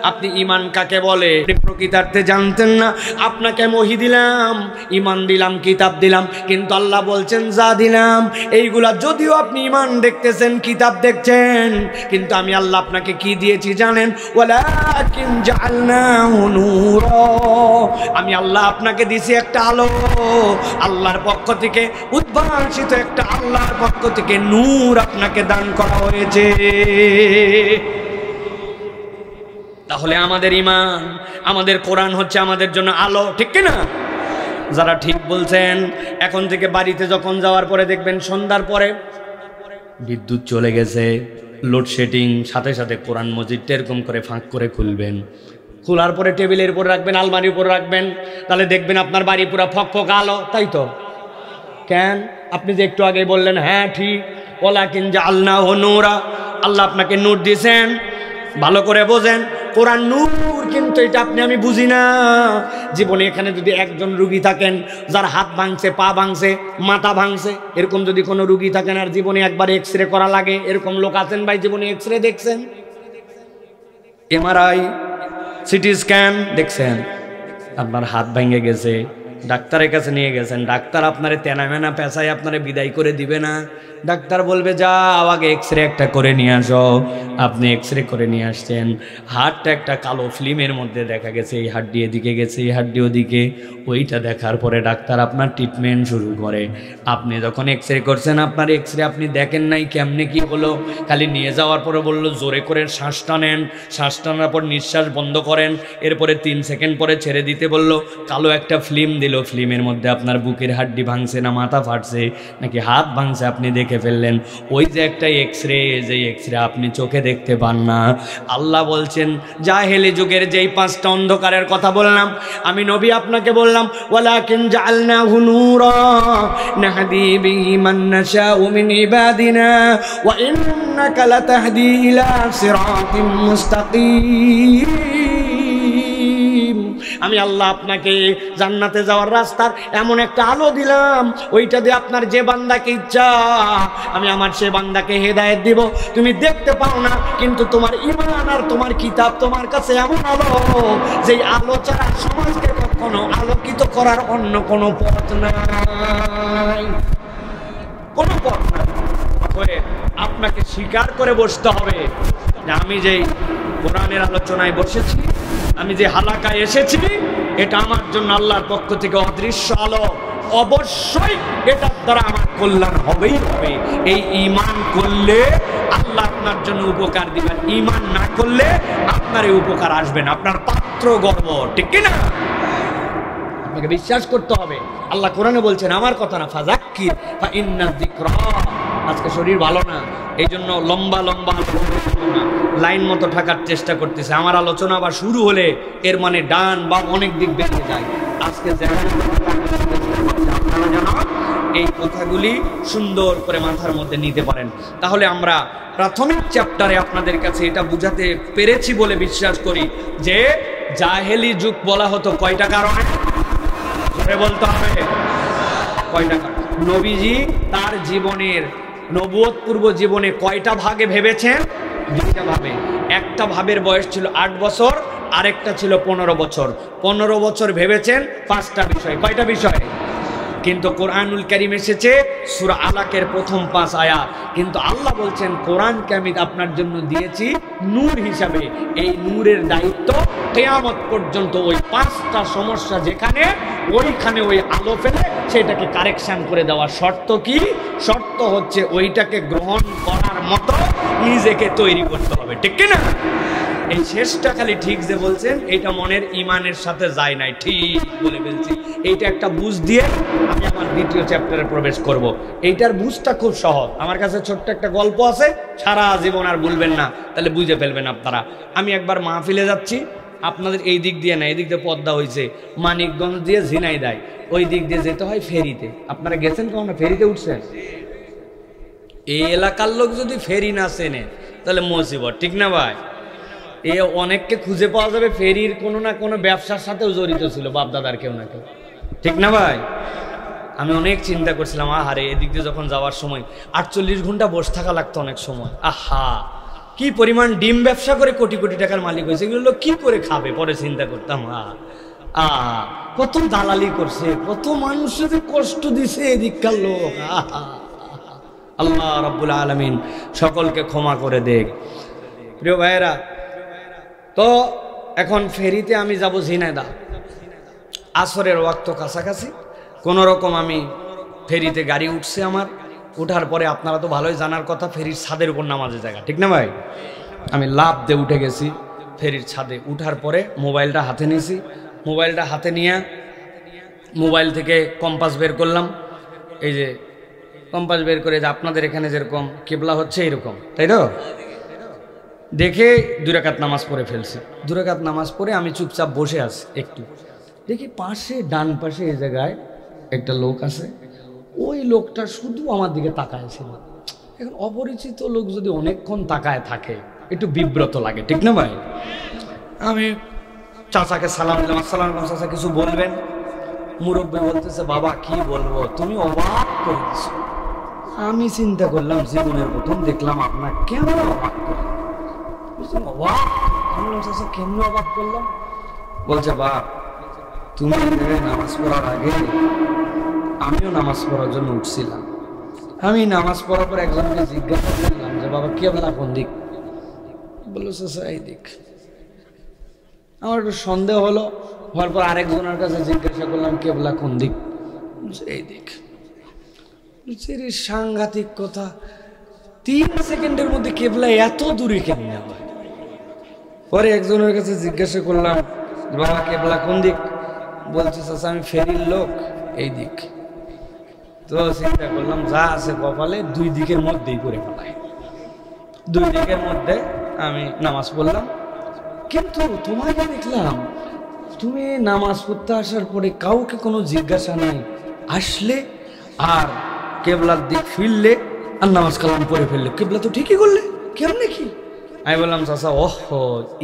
আপনি ঈমান কাকে বলে আপনি প্রকৃতার্থে জানতেন না। আপনাকে আমি ওহী দিলাম, ঈমান দিলাম, কিতাব দিলাম, কিন্তু আল্লাহ বলছেন যা দিলাম এইগুলা যদিও আপনি ঈমান দেখতেছেন, কিতাব দেখছেন, কিন্তু আমি আল্লাহ আপনাকে কি দিয়েছি জানেন? ওয়ালাকিন জাআলনাহু নূরা, আমি আল্লাহ আপনাকে দিয়েছি একটা আলো, আল্লাহর পক্ষ থেকে উদ্ভাসিত একটা আল্লাহর পক্ষ থেকে নূর আপনাকে দান করা হয়েছে। তাহলে আমাদের ঈমান, আমাদের কোরআন হচ্ছে আমাদের জন্য আলো, ঠিক কি না? যারা ঠিক বলছেন, এখন থেকে বাড়িতে যখন যাওয়ার পরে দেখবেন সন্ধ্যার পরে বিদ্যুৎ চলে গেছে, লোডশেডিং, সাথে সাথে কোরআন মজিদটা এরকম করে ফাঁক করে খুলবেন, খোলার পরে টেবিলের উপর রাখবেন, আলমারির উপর রাখবেন, তাহলে দেখবেন আপনার বাড়ি পুরো ফকফক আলো। তাই তো? কেন? আপনি যে একটু আগে বললেন হ্যাঁ ঠিক, ওয়ালাকিন জাআলনাহু নূরা, আল্লাহ আপনাকে নূর দিয়েছেন। ভালো করে বোঝেন, কোরআন নূর, কিন্তু এটা আপনি আমি বুঝি না। জীবনে এখানে যদি একজন রুগী থাকেন যার হাত ভাঙছে, পা ভাঙছে, মাথা ভাঙছে, এরকম যদি কোনো রুগী থাকেন আর জীবনে একবার এক্সরে করা লাগে, এরকম লোক আছেন ভাই? জীবনে এক্সরে দেখছেন, এমআরআই, সিটি স্ক্যান দেখছেন, আপনার হাত ভেঙে গেছে, ডাক্তারের কাছে নিয়ে গেছেন, ডাক্তার আপনারে তেনামেনা পেঁচায় আপনারে বিদায় করে দিবে না। ডাক্তার বলবে যাও আগে এক্সরে একটা করে নিয়ে আসো। আপনি এক্সরে করে নিয়ে আসছেন, হাড়টা একটা কালো ফিল্মের মধ্যে দেখা গেছে, এই হাড্ডি এদিকে গেছে, এই হাড্ডি ওদিকে। ওইটা দেখার পরে ডাক্তার আপনার ট্রিটমেন্ট শুরু করে। আপনি যখন এক্সরে করছেন, আপনার এক্সরে আপনি দেখেন নাই কেমনে কি হলো, খালি নিয়ে যাওয়ার পরে বললো জোরে করে শ্বাসটা নেন, শ্বাস টানার পর নিঃশ্বাস বন্ধ করেন, এরপরে 3 সেকেন্ড পরে ছেড়ে দিতে বললো। কালো একটা ফিল্ম দিল, ফিল্মের মধ্যে আপনার বুকের হাড্ডি ভাঙছে না মাথা ফাটছে নাকি হাত ভাঙছে আপনি দেখে ফেললেন। ওই যে একটা এক্সরে, যে এক্সরে আপনি চোখে দেখতে পান না। আল্লাহ বলছেন জাহেলি যুগের যেই 5টা অন্ধকারের কথা বললাম, আমি নবী আপনাকে বললাম ওয়ালাকিন জাআলনাহু নূরা নাহদি বিহি মান নাশাউ মিন ইবাদিনা ওয়া ইন্নাকা লাতাহদি ইলা সিরাতিম মুস্তাকিম। আমি আল্লাহ আপনাকে জান্নাতে যাওয়ার রাস্তার এমন একটা আলো দিলাম, ওইটা দিয়ে আপনার যে বান্দাকে ইচ্ছা আমি আমার সে বান্দাকে হেদায়েত দিব। তুমি দেখতে পাও না, কিন্তু তোমার ঈমান আর তোমার কিতাব তোমার কাছে এমন আলো, যে আলো ছাড়া সমাজকে কখনো আলোকিত করার অন্য কোনো পথ নাই, কোনো পথ নাই। আপনাকে স্বীকার করে বসতে হবে যে আমি যেই কোরআনের আলোচনায় বসেছি, আমি যে হালাকায় এসেছি, এটা আমার জন্য আল্লাহর পক্ষ থেকে অদৃশ্য আলো। অবশ্যই এটার দ্বারা আমার কল্যাণ হবেই হবে। এই ঈমান করলে আল্লাহ আপনার জন্য উপকার দিবেন, ঈমান না করলে আপনার এই উপকার আসবে না, আপনার পাত্র গর্ব, ঠিক কি না? আপনাকে বিশ্বাস করতে হবে। আল্লাহ কোরআনে বলছেন, আমার কথা না, ফাযাক্কির ফা ইন্না যিকরা। আজকে শরীর ভালো না, এই জন্য লম্বা লম্বা লাইন মতো থাকার চেষ্টা করতেছে। আমার আলোচনা আবার শুরু হলে এর মানে ডান বা অনেক দিক বেঁকে যায়। আজকে আপনারা যেন এই কথাগুলি সুন্দর করে মাথার মধ্যে নিতে পারেন। তাহলে আমরা প্রাথমিক চ্যাপ্টারে আপনাদের কাছে এটা বুঝাতে পেরেছি বলে বিশ্বাস করি যে জাহেলি যুগ বলা হতো কয়টা কারণে, বলতে হবে কয়টা কারণ। নবীজি তার জীবনের নবুয়ত পূর্ব জীবনে কয়টা ভাগে ভেবেছেন? দুইটা ভাবে। একটা ভাবের বয়স ছিল 8 বছর, আরেকটা ছিল 15 বছর। 15 বছর ভেবেছেন 5টা বিষয়। কয়টা বিষয়? কিন্তু কোরআনুল কারীম এসেছে সূরা আলাকের প্রথম 5 আয়াত। কিন্তু আল্লাহ বলছেন কোরআনকে আমি আপনার জন্য দিয়েছি নূর হিসাবে। এই নূরের দায়িত্ব কিয়ামত পর্যন্ত ওই 5টা সমস্যা যেখানে, ওইখানে ওই আলো ফেলে সেটাকে কারেকশন করে দেওয়া। শর্ত কি? শর্ত হচ্ছে ওইটাকে গ্রহণ করার মতো নিজেকে তৈরি করতে হবে, ঠিক কি না? এই শেষটা খালি ঠিক যে বলছেন এটা মনের ইমানের সাথে যায় নাই, ঠিক বলে ফেলছি। এইটা একটা বুঝ দিয়ে আমি আমার দ্বিতীয় চ্যাপ্টারে প্রবেশ করব। এইটার বুঝটা খুব সহজ। আমার কাছে ছোট্ট একটা গল্প আছে, সারা জীবন আর ভুলবেন না, তাহলে বুঝে ফেলবেন আপনারা। আমি একবার মাহফিলে যাচ্ছি, আপনাদের এই দিক দিয়ে না, এই দিক দিয়ে পদ্মা হয়েছে, মানিকগঞ্জ দিয়ে ঝিনাইদহ, ওই দিক দিয়ে যেতে হয় ফেরিতে। আপনারা গেছেন কখনো? ফেরিতে উঠছেন? এই এলাকার লোক যদি ফেরি না চেনে তাহলে মুসিবত, ঠিক না ভাই? এ অনেককে খুঁজে পাওয়া যাবে ফেরির কোনো না কোনো ব্যবসার সাথেও জড়িত ছিল, বাপদাদার কেউ না কেউ, ঠিক না ভাই? আমি অনেক চিন্তা করছিলাম, আহারে এদিক দিয়ে যখন যাওয়ার সময় 48 ঘন্টা বসে থাকা লাগতো অনেক সময়। আহা, কি পরিমাণ ডিম ব্যবসা করে কোটি কোটি টাকার মালিক হয়েছে, এগুলো লোক কি করে খাবে? পরে চিন্তা করতাম, কত দালালি করছে, কত মানুষের কষ্ট দিছে এদিককার লোক। আল্লাহ রাব্বুল আলামিন সকলকে ক্ষমা করে দেখ। প্রিয় ভাইয়েরা, তো এখন ফেরিতে আমি যাব ঝিনাইদহ, আসরের ওয়াক্ত কাছাকাছি। কোনো রকম আমি ফেরিতে গাড়ি উঠছে আমার। উঠার পরে আপনারা তো ভালোই জানার কথা, ফেরির ছাদের উপর নামাজের জায়গা, ঠিক না ভাই? আমি লাফ দিয়ে উঠে গেছি ফেরির ছাদে। উঠার পরে মোবাইলটা হাতে নিয়েছি। মোবাইলটা হাতে নিয়ে মোবাইল থেকে কম্পাস বের করলাম। এই যে কম্পাস বের করে, যে আপনাদের এখানে যেরকম কিবলা হচ্ছে এরকম, তাই তো? দেখে 2 রাকাত নামাজ পড়ে ফেলছি। 2 রাকাত নামাজ পড়ে আমি চুপচাপ বসে আছি। একটু দেখি পাশে, ডান পাশে এই জায়গায় একটা লোক আছে। ওই লোকটা শুধু আমার দিকে তাকায় ছিল। এখন অপরিচিত লোক যদি অনেকক্ষণ তাকায় থাকে একটু বিব্রত লাগে, ঠিক না ভাই? আমি চাচাকে সালাম দিলাম, আসসালামু আলাইকুম চাচা, কিছু বলবেন? মুরব্বী বলতেছে, বাবা কি বলবো, তুমি অবাক করে দিছো। আমি চিন্তা করলাম জীবনের প্রথম দেখলাম আপনার, কেমন অবাক করে? অবাক? চাচা কেমন অবাক করলাম? বলছে, বাপ তুমি নামাজ পড়ার আগে আমিও নামাজ পড়ার জন্য উঠছিলাম। আমি নামাজ পড়ার পর একজনকে জিজ্ঞাসা করলাম যে, বাবা কেবলা কোন দিক? বললো, চাচা এই দিক। আমার একটু সন্দেহ হলো, হওয়ার পর আরেকজনের কাছে জিজ্ঞাসা করলাম কেবলা কোন দিক? এই দিক। সাংঘাতিক কথা, 3 সেকেন্ডের মধ্যে কেবলা এত দূরে কেমনে হয়? পরে একজনের কাছে জিজ্ঞাসা করলাম, বাবা কেবলা কোন দিক? বলছে, চাচা আমি ফেরির লোক, এই দিক। তো চিন্তা করলাম, যা আছে কপালে 2 দিকের মধ্যেই করে ফেলায়। 2 দিকের মধ্যে আমি নামাজ পড়লাম। কিন্তু তোমাকে দেখলাম তুমি নামাজ পড়তে আসার পরে কাউকে কোনো জিজ্ঞাসা নাই, আসলে আর কেবলার দিক ফিরলে আর নামাজ কালাম পড়ে ফেললে। কেবলা তো ঠিকই করলে, কেমনে কি? আমি বললাম, চাচা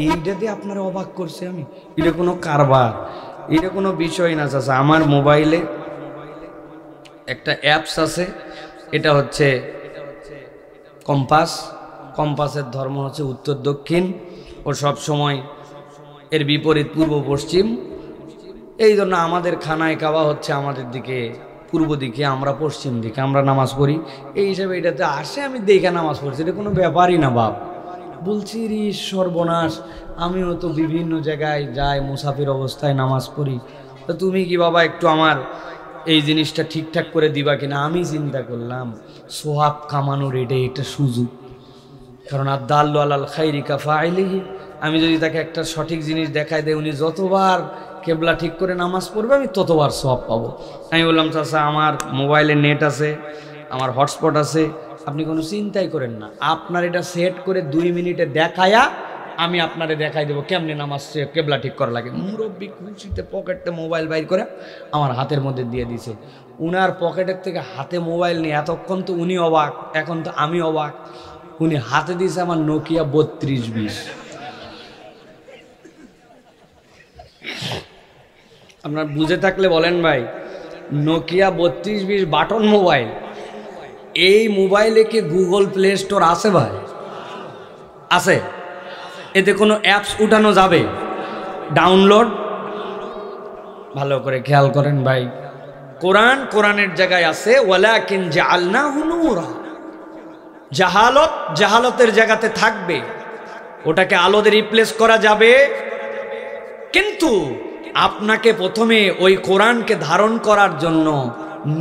এইটা দিয়ে আপনারা অবাক করছে আমি? এটা কোনো কারবার, এটা কোনো বিষয় না চাচা। আমার মোবাইলে একটা অ্যাপস আছে, এটা হচ্ছে কম্পাস। কম্পাসের ধর্ম হচ্ছে উত্তর দক্ষিণ, ও সব সময় এর বিপরীত পূর্ব পশ্চিম। এই জন্য আমাদের খানায় কাবা হচ্ছে আমাদের দিকে, পূর্ব দিকে, আমরা পশ্চিম দিকে আমরা নামাজ পড়ি। এই হিসাবে এটাতে আসে, আমি দেখে নামাজ পড়ছি, এটা কোনো ব্যাপারই না বাপ। বলছি, রে সর্বনাশ, আমিও তো বিভিন্ন জায়গায় যাই, মুসাফির অবস্থায় নামাজ পড়ি, তো তুমি কি বাবা একটু আমার এই জিনিসটা ঠিকঠাক করে দিবা কিনা? আমি চিন্তা করলাম সোয়াব কামানোর এটা একটা সুযোগ, কারণ আদাল্লু আলাল খাইরি কাফাইলিহি। আমি যদি তাকে একটা সঠিক জিনিস দেখাই দেয়, উনি যতবার কেবলা ঠিক করে নামাজ পড়বে আমি ততবার সোয়াব পাবো। আমি বললাম, চাচা আমার মোবাইলে নেট আছে, আমার হটস্পট আছে, আপনি কোনো চিন্তাই করেন না, আপনার এটা সেট করে 2 মিনিটে দেখায়া আমি আপনারে দেখাই দেবো কেমনে নামাজ কেবলা ঠিক করা লাগে। মুরব্বী খুশিতে পকেটে মোবাইল বাইর করে আমার হাতের মধ্যে দিয়ে দিছে। উনার পকেটের থেকে হাতে মোবাইল নিয়ে এতক্ষণ তো উনি অবাক, এখন তো আমি অবাক। উনি হাতে দিয়েছে আমার নোকিয়া 3220। আপনার বুঝে থাকলে বলেন ভাই, নোকিয়া 3220 বাটন মোবাইল, এই মোবাইলে কি গুগল প্লে স্টোর আছে ভাই? আছে? এতে কোনো অ্যাপস উঠানো যাবে? ডাউনলোড? ভালো করে খেয়াল করেন ভাই, কোরআনের জায়গায় আছে ওয়ালাকিন জাআলনাহু নূরা। জাহালতের জায়গাতে থাকবে, ওটাকে আলোতে রিপ্লেস করা যাবে। কিন্তু আপনাকে প্রথমে ওই কোরআনকে ধারণ করার জন্য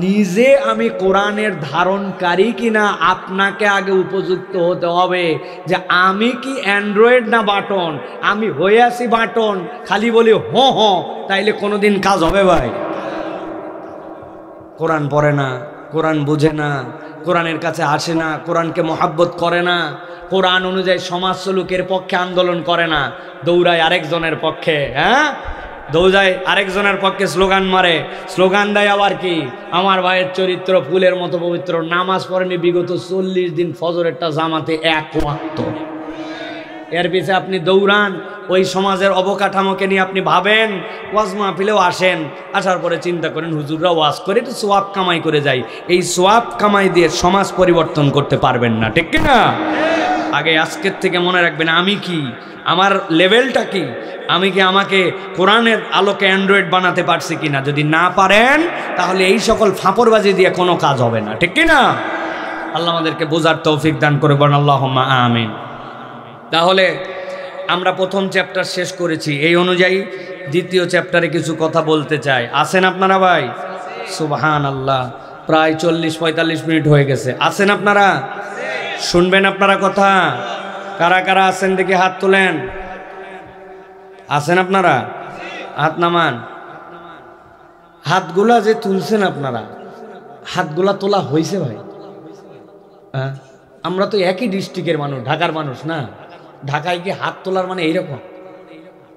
নিজে আমি কোরআনের ধারণকারী কিনা আপনাকে আগে উপযুক্ত হতে হবে, যে আমি কি অ্যান্ড্রয়েড না বাটন? আমি হয়ে আসি বাটন, খালি বলি হ, তাইলে কোনোদিন কাজ হবে ভাই? কোরআন পড়ে না, কোরআন বুঝে না, কোরআনের কাছে আসে না, কোরআনকে মহাব্বত করে না, কোরআন অনুযায়ী সমাজ সলুকের পক্ষে আন্দোলন করে না, দৌড়ায় আরেকজনের পক্ষে, হ্যাঁ দৌড়ায় আরেকজনের পক্ষে স্লোগান মারে, স্লোগান দেয় আবার কি আমার ভাইয়ের চরিত্র ফুলের মতো পবিত্র, নামাজ পড়েনি বিগত 40 দিন, ফজরেরটা জামাতে এক ওয়াক্ত। এর পিছে আপনি দৌড়ান, ওই সমাজের অবকাঠামোকে নিয়ে আপনি ভাবেন, ওয়াজ মাহফিলেও আসেন, আসার পরে চিন্তা করেন হুজুররা ওয়াজ করে একটু সোয়াব কামাই করে যায়। এই সোয়াব কামাই দিয়ে সমাজ পরিবর্তন করতে পারবেন না, ঠিক কিনা? আগে আজকের থেকে মনে রাখবেন আমি কি, আমার লেভেলটা কি, আমি কি আমাকে কোরআনের আলোকে অ্যান্ড্রয়েড বানাতে পারছি কিনা। যদি না পারেন তাহলে এই সকল ফাঁপড়বাজি দিয়ে কোনো কাজ হবে না, ঠিক কিনা? আল্লাহ আমাদেরকে বোঝার তৌফিক দান করে বলেন আল্লাহুম্মা আমিন। তাহলে আমরা প্রথম চ্যাপ্টার শেষ করেছি, এই অনুযায়ী দ্বিতীয় চ্যাপ্টারে কিছু কথা বলতে চাই। আছেন আপনারা ভাই? সুবহানাল্লাহ, প্রায় 40-45 মিনিট হয়ে গেছে। আছেন আপনারা? শুনবেন আপনারা কথা? কারা কারা আছেন দেখি হাত তোলেন। আছেন আপনারা? হাত নামান। হাতগুলা যে তুলছেন আপনারা, হাতগুলা তোলা হয়েছে ভাই? হ্যাঁ, আমরা তো একই ডিস্ট্রিক্টের মানুষ, ঢাকার মানুষ না? ঢাকায় কি হাত তোলার মানে এইরকম,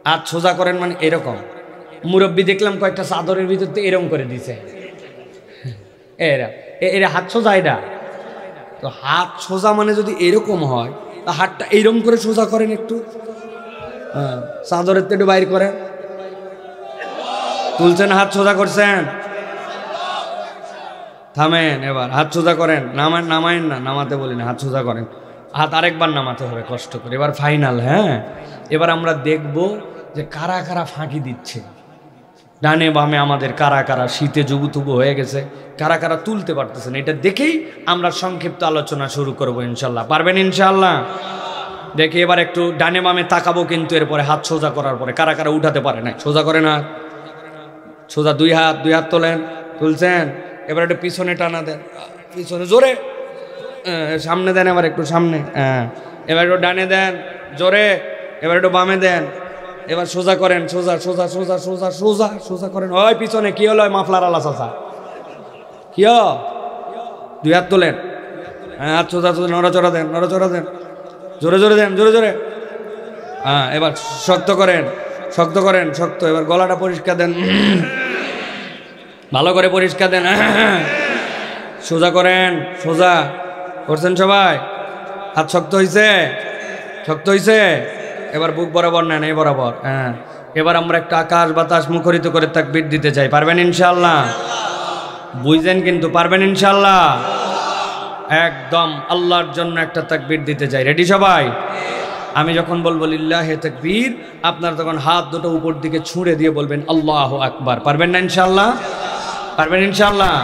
হাত সোজা করেন মানে এরকম? মুরব্বী দেখলাম কয়েকটা চাদরের ভিতর তো এরকম করে দিছে, এরা হাত সোজা। এটা তো হাত সোজা মানে যদি এরকম হয়, তা হাতটা এইরকম করে সোজা করেন একটু, চাদরের তো একটু বাইর করেন। তুলছেন, হাত সোজা করছেন, থামেন, এবার হাত সোজা করেন। নামায়েন না, নামাতে বলি না, হাত সোজা করেন। হাত আরেকবার নামাতে হবে কষ্ট করে, এবার ফাইনাল। হ্যাঁ, এবার আমরা দেখব যে কারা কারা ফাঁকি দিচ্ছে, ডানে বামে আমাদের কারা কারা শীতে জুবুতুবু হয়ে গেছে, কারা কারা তুলতে পারতেছেন। এটা দেখেই আমরা সংক্ষিপ্ত আলোচনা শুরু করবো ইনশাল্লাহ। পারবেন ইনশাল্লাহ? দেখি এবার একটু ডানে বামে তাকাবো, কিন্তু এরপরে হাত সোজা করার পরে কারা কারা উঠাতে পারে না, সোজা করে না, সোজা দুই হাত তোলেন, তুলছেন। এবার একটু পিছনে টানা দেন, পিছনে জোরে, সামনে দেন, এবার একটু সামনে, হ্যাঁ, এবার একটু ডানে দেন জোরে, এবার একটু বামে দেন, এবার সোজা করেন, সোজা সোজা সোজা সোজা সোজা সোজা করেন। ওই পিছনে কি হলো, মাফলার আলা চাচা কি দুই হাত তোলেন, হ্যাঁ, হাত সোজা সোজা, নড়াচড়া দেন, নড়াচড়া দেন, জোরে জোরে দেন, জোরে জোরে, হ্যাঁ, এবার শক্ত করেন, শক্ত করেন, শক্ত। এবার গলাটা পরিষ্কার দেন, ভালো করে পরিষ্কার দেন, সোজা করেন, সোজা করছেন সবাই? হাত শক্ত হয়েছে, শক্ত হয়েছে। এবার বুক বরাবর নেন, এই বরাবর, হ্যাঁ। এবার আমরা একটা আকাশ বাতাস মুখরিত করে তাকবীর দিতে চাই। পারবেন ইনশাআল্লাহ? বুঝছেন কিন্তু? পারবেন ইনশাআল্লাহ? একদম আল্লাহর জন্য একটা তাকবীর দিতে চাই। রেডি সবাই? আমি যখন বলবো লিল্লাহে তাকবীর, আপনারা তখন হাত দুটো উপর দিকে ছুঁড়ে দিয়ে বলবেন আল্লাহু আকবার। পারবেন না ইনশাআল্লাহ? পারবেন ইনশাআল্লাহ?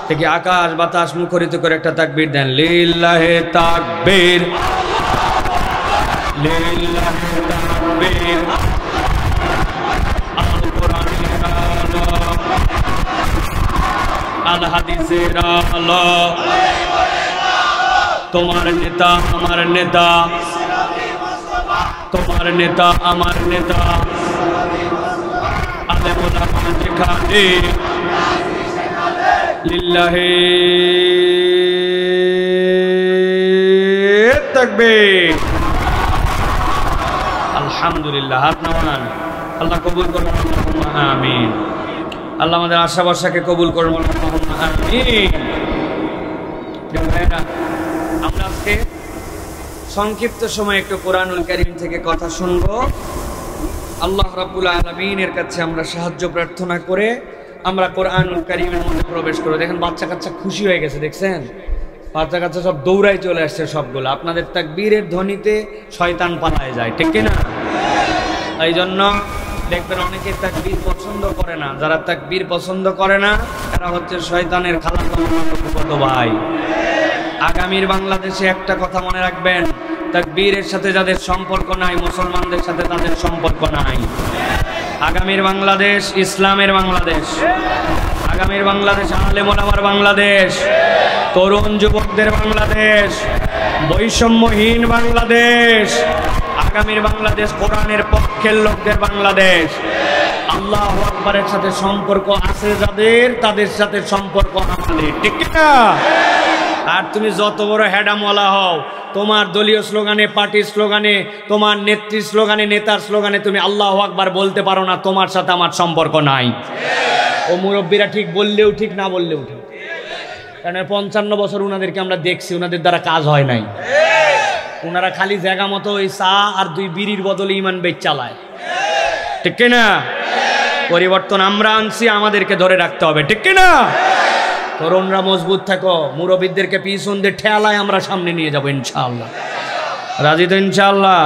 থেকে আকাশ বাতাস মুখরিত করে একটা তাকবীর দেন, লিল্লাহে তাকবীর, লিল্লাহে তাকবীর। আল কোরআনের আলো, আল হাদিসের আলো, তোমার নেতা আমার নেতা, তোমার নেতা আমার নেতা, আলেম ওলামা যেখানে, লিল্লাহে তাকবীর। আলহামদুলিল্লাহ, হাত নামান। আল্লাহ কবুল করুন, আমিন। আল্লাহ আমাদের আশা ভরসাকে কবুল করুন, আমিন। আমরা আজকে সংক্ষিপ্ত সময় একটু কোরআনুল কারীম থেকে কথা শুনবো। আল্লাহ রাব্বুল আলামিনের কাছে আমরা সাহায্য প্রার্থনা করে আমরা কোরআনুল কারীমের মধ্যে প্রবেশ করব। দেখেন বাচ্চা কাচ্চা খুশি হয়ে গেছে, দেখছেন? বাচ্চা কাচ্চা সব দৌড়াই চলে আসছে সবগুলো। আপনাদের তাকবীরের ধ্বনিতে শয়তান পালায় যায়, ঠিক কি না? এই জন্য দেখবেন অনেকে তাকবীর পছন্দ করে না। যারা তাকবীর পছন্দ করে না তারা হচ্ছে শয়তানের খালাতো ভাই। আগামীর বাংলাদেশে একটা কথা মনে রাখবেন, তাকবীরের সাথে যাদের সম্পর্ক নাই, মুসলমানদের সাথে তাদের সম্পর্ক নাই। আগামীর বাংলাদেশ ইসলামের বাংলাদেশ, আগামীর বাংলাদেশ আলেম ওলামার বাংলাদেশ, তরুণ যুবকদের বাংলাদেশ, বৈষম্যহীন বাংলাদেশ। আগামীর বাংলাদেশ কোরআনের পক্ষের লোকদের বাংলাদেশ। আল্লাহু আকবারের সাথে সম্পর্ক আছে যাদের, তাদের সাথে সম্পর্ক আমাদের, ঠিক না? আর তুমি যত বড় হেডামওয়ালা হও, তোমার দলীয় স্লোগানে, পার্টির স্লোগানে, তোমার নেত্রীর স্লোগানে, নেতার স্লোগানে তুমি আল্লাহু আকবার বলতে পারো না, তোমার সাথে আমার সম্পর্ক নাই। ও মুরব্বীরা ঠিক বললেও ঠিক, না বললেও ঠিক। কারণ 55 বছর ওনাদেরকে আমরা দেখছি, ওনাদের দ্বারা কাজ হয় নাই। ওনারা খালি জায়গা মতো ওই চা আর 2 বিড়ির বদলে ইমান বেচ চালায়, ঠিক না? পরিবর্তন আমরা আনছি, আমাদেরকে ধরে রাখতে হবে, ঠিক না? তরুণরা মজবুত থাকো, মুরব্বীদেরকে পিছন দিয়ে ঠেলায় আমরা সামনে নিয়ে যাবো ইনশাআল্লাহ। রাজি তো ইনশাআল্লাহ?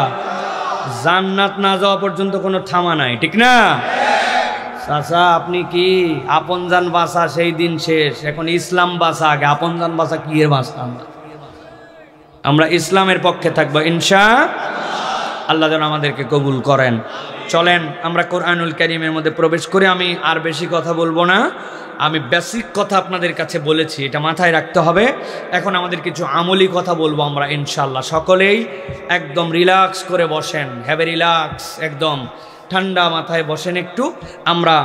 জান্নাত না যাওয়া পর্যন্ত কোনো থামা নাই, ঠিক না? চাচা আপনি কি আপন জান বাঁচা সেই দিন শেষ, এখন ইসলাম বাঁচা আগে। আপন জান বাঁচা কি এর বাঁচা? আমরা ইসলামের পক্ষে থাকবো ইনশাআল্লাহ। আল্লাহ যেন আমাদেরকে কবুল করেন। চলেন আমরা কোরআনুল কারীমের মধ্যে প্রবেশ করে, আমি আর বেশি কথা বলবো না। আমি বেসিক কথা আপনাদের কাছে বলেছি, এটা মাথায় রাখতে হবে। এখন আমাদের কিছু আমলি কথা বলবো আমরা ইনশাআল্লাহ। সকলেই একদম রিল্যাক্স করে বসেন, হ্যাভ এ রিল্যাক্স, একদম ঠান্ডা মাথায় বসেন। একটু আমরা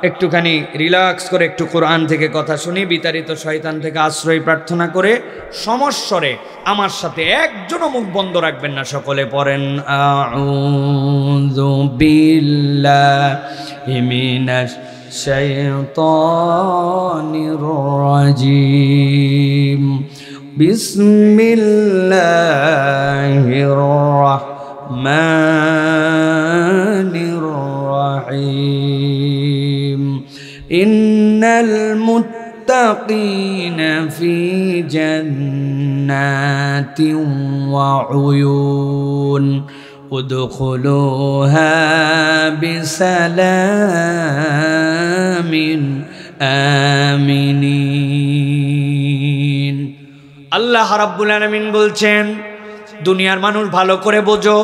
একটুখানি রিল্যাক্স করে একটু কোরআন থেকে কথা শুনি, বিতাড়িত শয়তান থেকে আশ্রয় প্রার্থনা করে সমস্বরে আমার সাথে একজনও মুখ বন্ধ রাখবেন না। সকলে পড়েন আউযু বিল্লাহি মিনাশ শাইতানির রাজিম, বিসমিল্লাহির রাহমানির রাহিম। ইন্নাল মুত্তাকিনা ফি জান্নাতিন ওয়া উয়ুন উদখুলুহা বিসালামিন আমিনিন। আল্লাহ রাব্বুল আলামিন বলছেন, দুনিয়ার মানুষ ভালো করে বোঝো,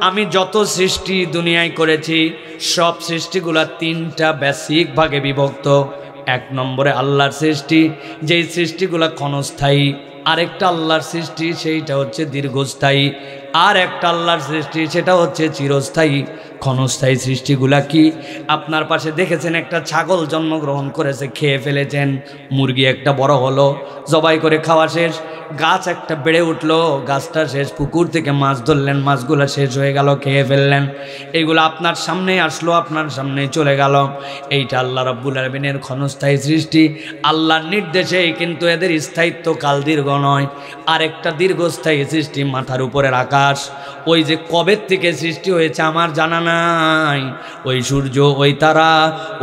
আমি যত সৃষ্টি দুনিয়ায় করেছি সব সৃষ্টিগুলা 3টা বেসিক ভাগে বিভক্ত। 1 নম্বরে আল্লাহর সৃষ্টি, যেই সৃষ্টিগুলা ক্ষণস্থায়ী। আরেকটা আল্লাহর সৃষ্টি, সেইটা হচ্ছে দীর্ঘস্থায়ী। আর একটা আল্লাহর সৃষ্টি, সেটা হচ্ছে চিরস্থায়ী। ক্ষণস্থায়ী সৃষ্টিগুলা কি? আপনার পাশে দেখেছেন একটা ছাগল জন্মগ্রহণ করেছে, খেয়ে ফেলেছেন। মুরগি একটা বড় হলো, জবাই করে খাওয়া শেষ। গাছ একটা বেড়ে উঠলো, গাছটা শেষ। পুকুর থেকে মাছ ধরলেন, মাছগুলো শেষ হয়ে গেল, খেয়ে ফেললেন। এইগুলো আপনার সামনে আসলো, আপনার সামনে চলে গেল। এইটা আল্লাহ রাব্বুল আলামিনের ক্ষণস্থায়ী সৃষ্টি, আল্লাহর নির্দেশেই, কিন্তু এদের স্থায়িত্ব কাল দীর্ঘ নয়। আরেকটা দীর্ঘস্থায়ী সৃষ্টি, মাথার উপরের আকাশ। ওই যে কবে থেকে সৃষ্টি হয়েছে আমার জানা নাই। ওই সূর্য, ওই তারা,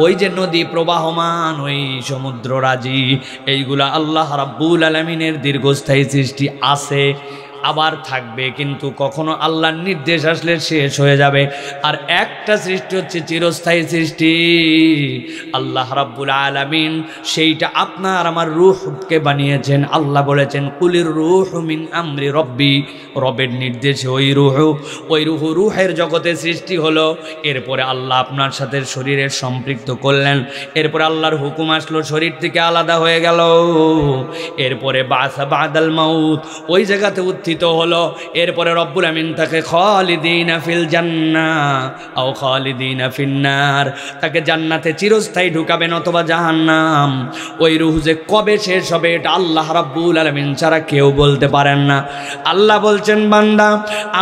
ওই যে নদী প্রবাহমান, ওই সমুদ্র রাজি, এইগুলা আল্লাহ রাব্বুল আলামিনের দীর্ঘস্থায়ী সৃষ্টি আছে, আবার থাকবে, কিন্তু কখনো আল্লাহর নির্দেশ আসলে শেষ হয়ে যাবে। আর একটা সৃষ্টি হচ্ছে চিরস্থায়ী সৃষ্টি, আল্লাহ রাব্বুল আলামিন, সেইটা আপনার আমার রূহকে বানিয়েছেন। আল্লাহ বলেছেন, কুলির রূহু মিন আমরি রব্বি, রবের নির্দেশে ওই রুহের জগতে সৃষ্টি হলো। এরপরে আল্লাহ আপনার সাথে শরীরের সম্পৃক্ত করলেন। এরপরে আল্লাহর হুকুম আসলো, শরীর থেকে আলাদা হয়ে গেল। এরপরে বাসা বাদাল মাউত, ওই জায়গাতে উত্থিত হলো। এরপরে রব্বুল আমিন তাকে খালিদিনা ফিল জান্নাহ আও খালিদিনা ফিন্নার, তাকে জান্নাতে চিরস্থায়ী ঢুকাবেন অথবা জাহান্নাম। ওই রূহ যে কবে শেষ হবে এটা আল্লাহ রাব্বুল আলামিন ছাড়া কেউ বলতে পারেন না। আল্লাহ বলছেন, বান্দা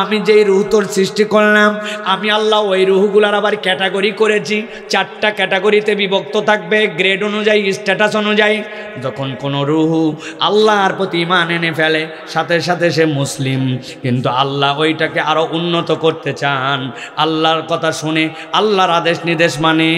আমি যেই রূহ তোর সৃষ্টি করলাম, আমি আল্লাহ ওই রূহগুলার আবার ক্যাটাগরি করেছি। 4টা ক্যাটাগরিতে বিভক্ত থাকবে, গ্রেড অনুযায়ী, স্ট্যাটাস অনুযায়ী। যখন কোনো রূহ আল্লাহর প্রতি ঈমান এনে ফেলে, সাথে সাথে সে মুসলিম, কিন্তু আল্লাহ ওইটাকে আরো উন্নত করতে চান। আল্লাহর কথা শুনে, আল্লাহর আদেশ নির্দেশ মানে,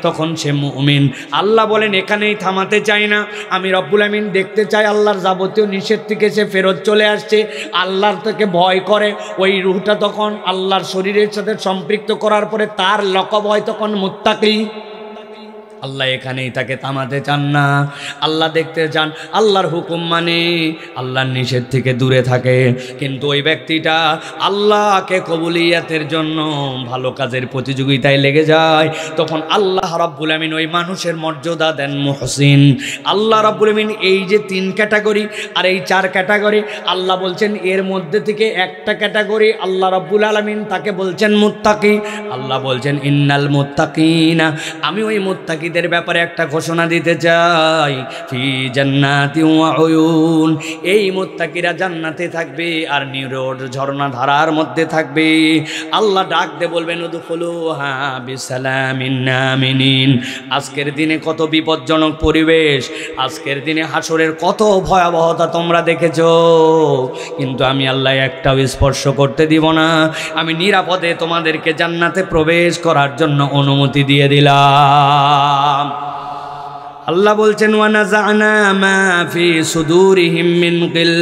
তখন সে মুমিন। আল্লাহ বলেন এখানেই থামাতে চাই না, আমি রব্বুল আমিন দেখতে চাই আল্লাহর যাবতীয় নিষেধ থেকে সে ফেরত চলে আসছে, আল্লাহর থেকে ভয় করে। ওই রূহটা তখন আল্লাহর শরীরের সাথে সম্পৃক্ত করার পরে তার লকব হয় তখন মুত্তাকি। আল্লাহ এখানেই তাকে থামাতে চান না, আল্লাহ দেখতে চান আল্লাহর হুকুম মানে, আল্লাহর নিষেধ থেকে দূরে থাকে। কিন্তু ওই ব্যক্তিটা আল্লাহকে কবুলিয়াতের জন্য ভালো কাজের প্রতিযোগিতায় লেগে যায়, তখন আল্লাহ রাব্বুল আমিন ওই মানুষের মর্যাদা দেন মুহসিন। আল্লাহ রাব্বুল আমিন এই যে 3 ক্যাটাগরি আর এই 4 ক্যাটাগরি, আল্লাহ বলছেন এর মধ্যে থেকে একটা ক্যাটাগরি আল্লাহ রাব্বুল আলামিন তাকে বলছেন মুত্তাকি। আল্লাহ বলছেন ইন্নাল মুত্তাকিনা, আমি ওই মুত্তাকি দের ব্যাপারে একটা ঘোষণা দিতে চাই, ফি জান্নাতি ওয়া উয়ুন, এই মুত্তাকিরা জান্নাতে থাকবে আর নিরোড ঝর্ণা ধারার মধ্যে থাকবে। আল্লাহ ডাক দে বলবেন উদখুলুহা বিসালামিন আমিনিন। আজকের দিনে কত বিপজ্জনক পরিবেশ, আজকের দিনে হাসরের কত ভয়াবহতা তোমরা দেখেছো, কিন্তু আমি আল্লাহ একটাও স্পর্শ করতে দিব না, আমি নিরাপদে তোমাদেরকে জান্নাতে প্রবেশ করার জন্য অনুমতি দিয়ে দিলাম। আল্লাহ বলছেন ওয়ানাজানা মা ফি সুদুরিহিম মিন গিল,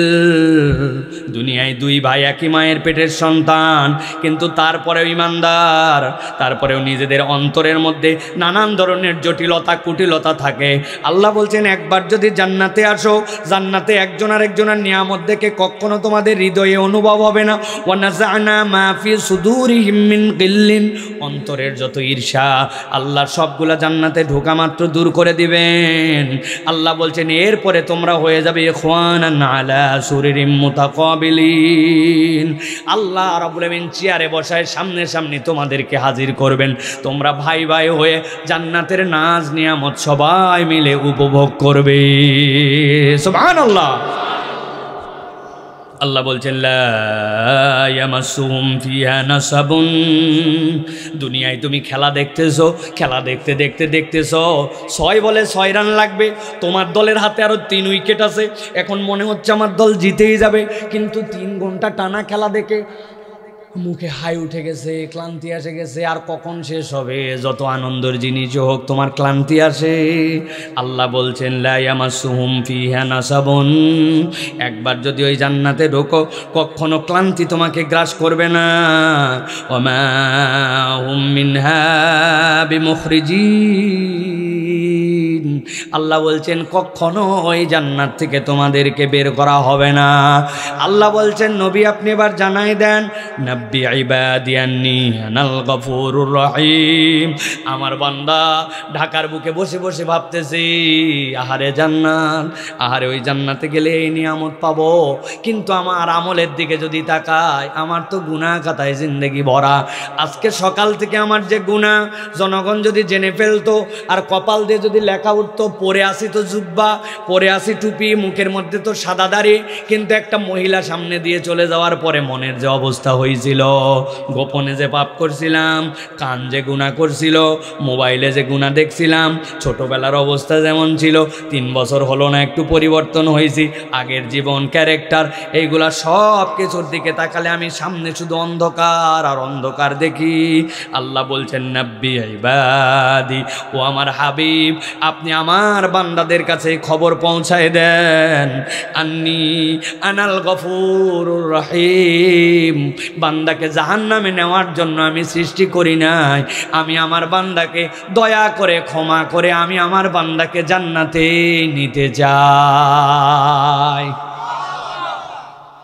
দুনিয়ায় 2 ভাই একই মায়ের পেটের সন্তান, কিন্তু তারপরেও ইমানদার, তারপরেও নিজেদের অন্তরের মধ্যে নানান ধরনের জটিলতা কুটিলতা থাকে। আল্লাহ বলছেন একবার যদি জান্নাতে আসো, জান্নাতে একজন আরেকজনের নিয়ামত দেখে কখনো তোমাদের হৃদয়ে অনুভব হবে না। ওয়ানাজানা মা ফি সুদুরিহিম মিন গিল্লিন, অন্তরের যত ঈর্ষা আল্লাহ সবগুলা জান্নাতে ঢোকা মাত্র দূর করে দিবেন। আল্লাহ বলছেন এরপরে তোমরা হয়ে যাবে ইখওয়ানান আলা সুরিরিম মুতাকাবিলিন। আল্লাহ রাব্বুল আমিন চেয়ারে বসায় সামনে সামনে তোমাদেরকে হাজির করবেন, তোমরা ভাই ভাই হয়ে জান্নাতের নাজ নিয়ামত সবাই মিলে উপভোগ করবে। সুবহানাল্লাহ। আল্লাহ বলছেন লা ইয়ামাসসুহুম ফিহা নাসাবুন, দুনিয়ায় তুমি খেলা দেখতেছো, খেলা দেখতে দেখতে দেখতেছো 6 বলে 6 রান লাগবে, তোমার দলের হাতে আরো 3 উইকেট আছে, এখন মনে হচ্ছে আমার দল জিতেই যাবে, কিন্তু 3 ঘন্টা টানা খেলা দেখে মুখে হাই উঠে গেছে, ক্লান্তি এসে গেছে, আর কখন শেষ হবে? যত আনন্দের জিনিস হোক তোমার ক্লান্তি আসে। আল্লাহ বলছেন লা ইয়ামাসসুহুম ফিহা নাসাবুন, একবার যদি ওই জান্নাতে ঢোকো কখনো ক্লান্তি তোমাকে গ্রাস করবে না। ওমা হুম মিনহা বিমুখরিজিন, আল্লাহ বলছেন কখনো ওই জান্নাত থেকে তোমাদেরকে বের করা হবে না। আল্লাহ বলছেন নবী আপনি এবার জানাই দেন, নাব্বি ইবাদি আন্নী আনাল গফুরুর রহিম, আমার বান্দা ঢাকার বুকে বসে বসে ভাবতেছি আহারে জান্নাত, আহারে ওই জান্নাতে গেলে এই নিয়ামত পাবো, কিন্তু আমার আমলের দিকে যদি তাকায় আমার তো গুনাহ খাতায় জিন্দেগি ভরা। আজকে সকাল থেকে আমার যে গুনাহ জনগণ যদি জেনে ফেলতো, আর কপাল দিয়ে যদি লেখা উঠতো, পরে আসি তো জুব্বা, পরে আসি টুপি, মুখের মধ্যে তো সাদা দাড়ি, কিন্তু একটা মহিলা সামনে দিয়ে চলে যাওয়ার পরে মনের যে অবস্থা হয়েছিল, গোপনে যে পাপ করছিলাম, কান যে গুনাহ করছিল, মোবাইলে যে গুনাহ দেখছিলাম, ছোটবেলার অবস্থা যেমন ছিল, 3 বছর হলো না একটু পরিবর্তন হয়েছি, আগের জীবন ক্যারেক্টার, এইগুলা সব কিছুর দিকে তাকালে আমি সামনে শুধু অন্ধকার আর অন্ধকার দেখি। আল্লাহ বলছেন নাব্বি ইবাদি, ও আমার হাবিব আপনি আমার বান্দাদের কাছে খবর পৌঁছায় দেন, আন্নী আনাল গফুরুর রহিম, বান্দাকে জাহান্নামে নেওয়ার জন্য আমি সৃষ্টি করি নাই, আমি আমার বান্দাকে দয়া করে ক্ষমা করে আমি আমার বান্দাকে জান্নাতে নিতে চাই।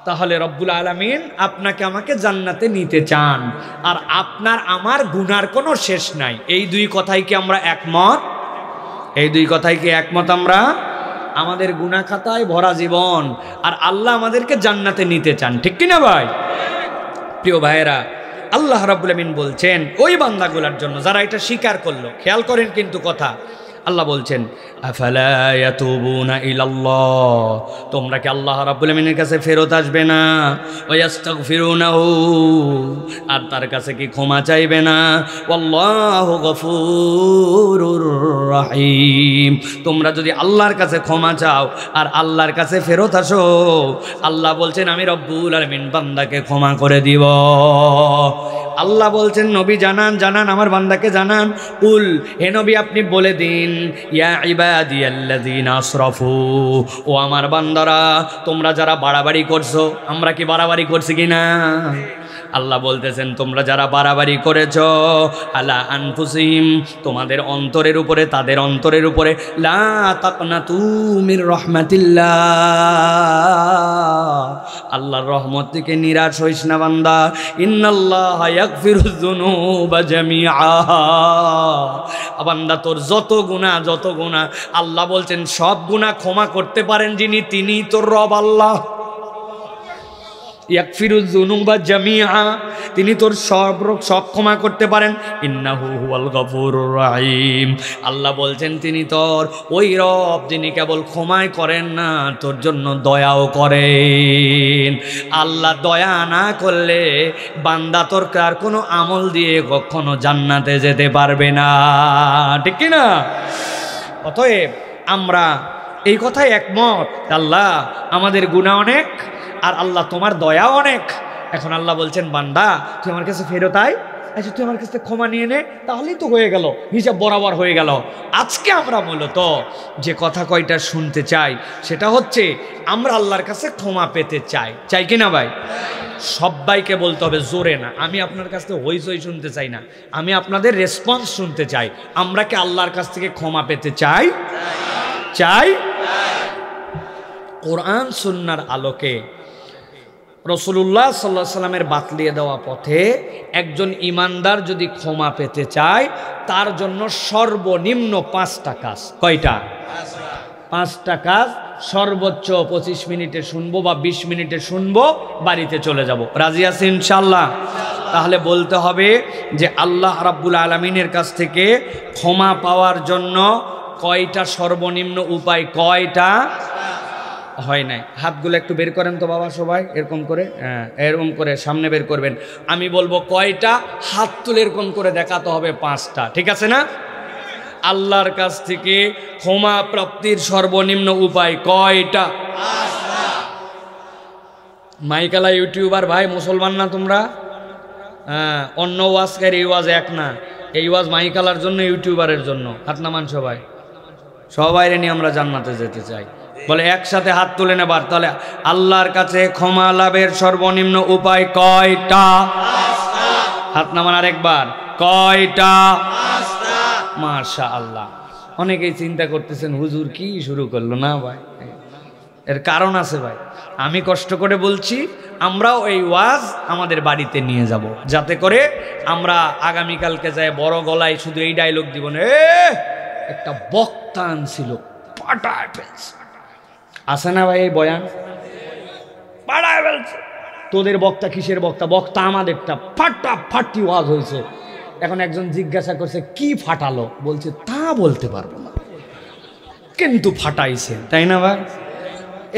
তাহলে রব্বুল আলামিন আপনাকে আমাকে জান্নাতে নিতে চান, আর আপনার আমার গুনার কোনো শেষ নাই। এই 2 কথাই কি আমরা একমত? এই 2 কথাই কি একমত আমরা? আমাদের গুনাহ খাতায় ভরা জীবন, আর আল্লাহ আমাদেরকে জান্নাতে নিতে চান, ঠিক কিনা ভাই? প্রিয় ভাইয়েরা, আল্লাহ রাব্বুল আমিন বলছেন ওই বান্দাগুলোর জন্য যারা এটা স্বীকার করলো, খেয়াল করেন কিন্তু কথা, আল্লাহ বলছেন আফালা ইয়াতুবুনা ইলাল্লাহ, তোমরা কি আল্লাহ রাব্বুল আমিনের কাছে ফেরত আসবে না? ওয়া ইস্তাগফিরুনাহু, আর তার কাছে কি ক্ষমা চাইবে না? ওয়াল্লাহু গফুরুর রহিম, তোমরা যদি আল্লাহর কাছে ক্ষমা চাও আর আল্লাহর কাছে ফেরত আসো, আল্লাহ বলছেন আমি রব্বুল আলামিন বান্দাকে ক্ষমা করে দিব। আল্লাহ বলছেন নবী জানান জানান, আমার বান্দাকে জানান, কুল, হে নবী আপনি বলে দিন, ইয়া ইবাদিয়াল্লাযীনা আসরাফু, ও আমার বান্দারা তোমরা যারা বাড়াবাড়ি করছো, আমরা কি বাড়াবাড়ি করছি কিনা? আল্লাহ বলতেছেন তোমরা যারা বাড়াবাড়ি করেছো, আলা আনফুসিহিম, তোমাদের অন্তরের উপরে, তাদের অন্তরের উপরে, লা তাকনাতু মির রাহমাতিল্লাহ, আল্লাহর রহমত থেকে নিরাশ হইস না বান্দা। ইন্নাল্লাহা ইয়াগফিরুয যুনুবা জামিআ, বান্দা তোর যত গুনাহ আল্লাহ বলছেন সব গুনাহ ক্ষমা করতে পারেন যিনি, তিনি তোর রব আল্লাহ। ইয়াগফিরুয যুনুবা জামিআ, তিনি তোর সব ক্ষমা করতে পারেন। ইন্নাহু হুয়াল গফুরুর রহিম, আল্লাহ বলছেন তিনি তোর ওই রব যিনি কেবল ক্ষমাই করেন না, তোর জন্য দয়াও করেন। আল্লাহ দয়া না করলে বান্দা তোর কার কোনো আমল দিয়ে কখনো জান্নাতে যেতে পারবে না, ঠিক কি না? অতএব আমরা এই কথাই একমত, আল্লাহ আমাদের গুনাহ অনেক আর আল্লাহ তোমার দয়া অনেক। এখন আল্লাহ বলছেন বান্দা তুই আমার কাছে ফেরত আয়, আচ্ছা তুই আমার কাছে ক্ষমা নিয়ে নে, তাহলেই তো হয়ে গেল, হিসাব বরাবর হয়ে গেল। আজকে আমরা মূলত যে কথা কয়টা শুনতে চাই সেটা হচ্ছে আমরা আল্লাহর কাছে ক্ষমা পেতে চাই, চাই কি না ভাই? সবাইকে বলতে হবে, জোরে না। আমি আপনার কাছ থেকে হইচই শুনতে চাই না, আমি আপনাদের রেসপন্স শুনতে চাই। আমরা কি আল্লাহর কাছ থেকে ক্ষমা পেতে চাই? চাই। কোরআন সুন্নাহর আলোকে রাসূলুল্লাহ সাল্লাল্লাহু আলাইহি সাল্লামের বাতলিয়ে দেওয়া পথে একজন ইমানদার যদি ক্ষমা পেতে চায়, তার জন্য সর্বনিম্ন 5টা কাজ। কয়টা? 5টা কাজ। সর্বোচ্চ 25 মিনিটে শুনবো বা 20 মিনিটে শুনবো, বাড়িতে চলে যাব। রাজি আছেন ইনশাআল্লাহ? তাহলে বলতে হবে যে আল্লাহ রাব্বুল আলামিনের কাছ থেকে ক্ষমা পাওয়ার জন্য কয়টা সর্বনিম্ন উপায়? কয়টা? হয় নাই, হাতগুলো একটু বের করেন তো বাবা, সবাই এরকম করে, হ্যাঁ এরকম করে সামনে বের করবেন। আমি বলবো কয়টা, হাত তুলে এরকম করে দেখাতে হবে 5টা, ঠিক আছে না? আল্লাহর কাছ থেকে ক্ষমা প্রাপ্তির সর্বনিম্ন উপায় কয়টা? মাইকালা ইউটিউবার ভাই, মুসলমান না তোমরা? হ্যাঁ, অন্য ওয়াজকার এই ওয়াজ এক না, এই ওয়াজ মাইকালার জন্য, ইউটিউবারের জন্য। হাত নামান সবাই, সবাইরে নিয়ে আমরা জান্নাতে যেতে চাই। বলে একসাথে হাত তুলে নেবার। তাহলে আল্লাহর কাছে ক্ষমা লাভের সর্বনিম্ন উপায় কয়টা? হাত নামান আরেকবার, কয়টা? মাশাআল্লাহ। অনেকেই চিন্তা করতেছেন হুজুর কি শুরু করলো না ভাই, এর কারণ আছে ভাই। আমি কষ্ট করে বলছি, আমরাও এই ওয়াজ আমাদের বাড়িতে নিয়ে যাব, যাতে করে আমরা আগামীকালকে যাই বড় গলায় শুধু এই ডায়লগ দিব না, একটা বক্তা আনছিল পাটায় ফেলছে, আছে না ভাই? এই বয়ান পাটায় ফেলছে। তোদের বক্তা কিসের বক্তা? বক্তা আমাদেরটা ফাটাফাটি ওয়াজ হয়েছে। এখন একজন জিজ্ঞাসা করছে কি ফাটালো, বলছে তা বলতে পারবো না, কিন্তু ফাটাইছে, তাই না ভাই?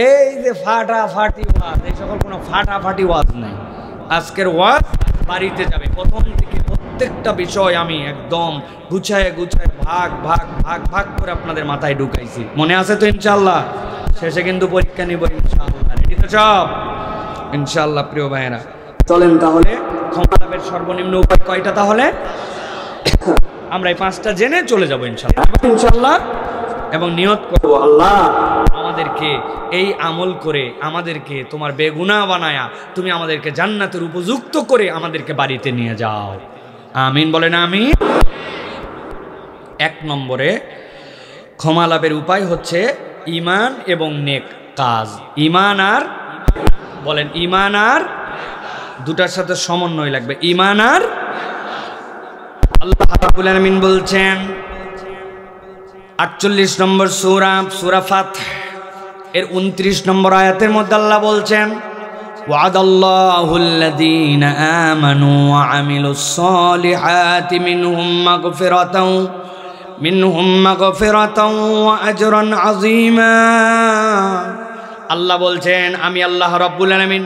এই যে ফাটাফাটি ওয়াজ, এই সকল কোনো ফাটাফাটি ওয়াজ নাই। আজকের ওয়াজ বাড়িতে যাবে, প্রথম থেকে প্রত্যেকটা বিষয় আমি একদম গুছায় গুছায় ভাগ ভাগ ভাগ ভাগ করে আপনাদের মাথায় ঢুকাইছি। মনে আছে তো ইনশাআল্লাহ? শেষে কিন্তু পরীক্ষা নিব ইনশাআল্লাহ। রেডি তো সব? ইনশাআল্লাহ। প্রিয় ভাইয়েরা, চলেন তাহলে ক্ষমা লাভের সর্বনিম্ন উপায় কয়টা? তাহলে আমরা এই 5টা জেনে চলে যাব ইনশাআল্লাহ, ইনশাআল্লাহ। এবং নিয়ত করব আল্লাহ আমাদেরকে এই আমল করে আমাদেরকে তোমার বেগুনাহ বানায়া তুমি আমাদেরকে জান্নাতের উপযুক্ত করে আমাদেরকে বাড়িতে নিয়ে যাও। আমিন বলেন আমিন। 1 নম্বরে ক্ষমা লাভের উপায় হচ্ছে ঈমান এবং নেক কাজ। ঈমান আর, বলেন ঈমান আর, দুটার সাথে সমন্বয় লাগবে, ঈমান আর। আল্লাহ রাব্বুল আলামিন বলছেন 48 নম্বর সূরা ফাতহ এর 29 নম্বর আয়াতের মধ্যে আল্লাহ বলছেন, ওয়াদাল্লাহুল্লাযীনা আমানু ওয়া আমিলুস সালিহাতি মিনহুম মাগফিরাতাও মিনহুম মাগফিরাতাও ওয়া আজরান আযীমা। আল্লাহ বলছেন আমি আল্লাহ রাব্বুল আলামিন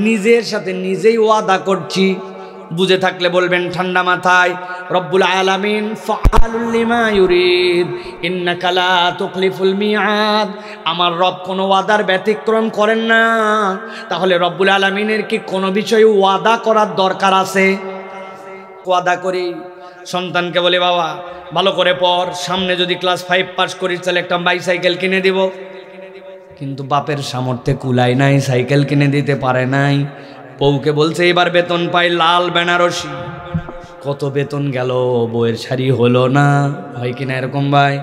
নিজের সাথে নিজেই ওয়াদা করছি। বুঝে থাকলে বলবেন ঠান্ডা মাথায়, রব্বুল আলামিন ফাআলুল লিমা ইউরিদ ইন্নাকা লা তুখলিফুল মিআদ। আমার রব কোনো ওয়াদার ব্যতিক্রম করেন না। তাহলে রব্বুল আলামিনের কি কোনো বিষয়ে ওয়াদা করার দরকার আছে? ওয়াদা করি, সন্তানকে বলি বাবা ভালো করে পড়, সামনে যদি ক্লাস 5 পাস করিস তাহলে একটা বাইসাইকেল কিনে দিব। কিন্তু বাপের সামর্থ্যে কুলাই নাই, সাইকেল কিনে দিতে পারে নাই। বউকে বলছে এবার বেতন পাই লাল বেনারসি। কত বেতন গেল, বউয়ের শাড়ি হলো না। হয় কিনা এরকম ভাই?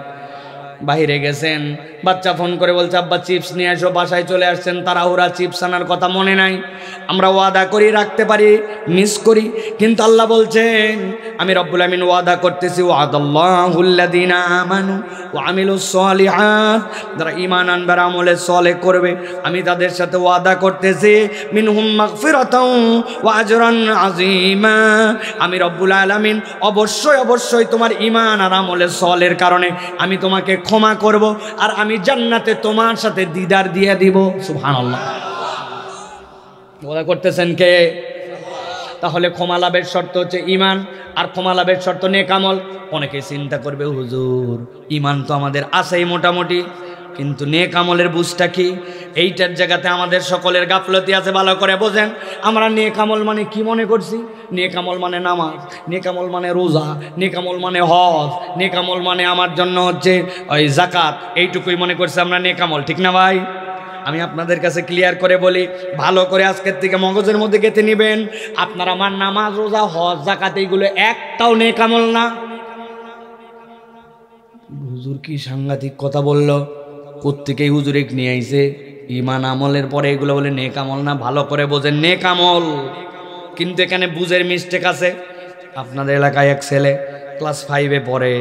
বাইরে গেছেন, বাচ্চা ফোন করে বলছে আব্বা চিপস নিয়ে আসো, বাসায় চলে আসছেন, তাড়াহুড়া, চিপস আনার কথা মনে নাই। আমরা ওয়াদা করি, রাখতে পারি, মিস করি। কিন্তু আল্লাহ বলছেন আমি রব্বুল আমিন ওয়াদা করতেছি, ওয়াদাল্লাহুল্লাযীনা আমানু ওয়া আমিলুস সলিহাত, যারা ঈমান আনবে আর আমলে সালেহ করবে আমি তাদের সাথে ওয়াদা করতেছি মিনহুম মাগফিরাতাও ওয়া আজরান আযীমা। আমি রব্বুল আলামিন অবশ্যই অবশ্যই তোমার ঈমান আর আমলে সালেহের কারণে আমি তোমাকে ক্ষমা করব, আর আমি জান্নাতে তোমার সাথে দিদার দিয়ে দিব। সুবহানাল্লাহ। ওয়াদা করতেছেন কে? তাহলে ক্ষমা লাভের শর্ত হচ্ছে ঈমান, আর ক্ষমা লাভের শর্ত নেক আমল। অনেকে চিন্তা করবে হুজুর ঈমান তো আমাদের আছেই মোটামুটি, কিন্তু নেক আমলের বুঝটা কি? এইটার জায়গাতে আমাদের সকলের গাফলতি আছে, ভালো করে বোঝেন। আমরা নেক আমল মানে কি মনে করছি? নেক আমল মানে নামাজ, নেক আমল মানে রোজা, নেক আমল মানে হজ, নেক আমল মানে আমার জন্য হচ্ছে ওই যাকাত, এইটুকুই মনে করছি আমরা নেক আমল। ঠিক না ভাই? আমি আপনাদের কাছে ক্লিয়ার করে বলি, ভালো করে আজকের থেকে মগজের মধ্যে গেঁথে নেবেন, আপনার আমার নামাজ রোজা হজ যাকাত এইগুলো একটাও নেক আমল না। হুজুর কি সাংঘাতিক কথা বলল, কোত্থেকে হুজুর এক নিয়ে আইছে? ঈমান আমলের পরে এগুলো বলে নেক আমল না। ভালো করে বোঝেন নেক আমল, কিন্তু এখানে বুঝের মিস্টেক আছে। আপনাদের এলাকায় এক ছেলে ক্লাস 5-এ পড়ে,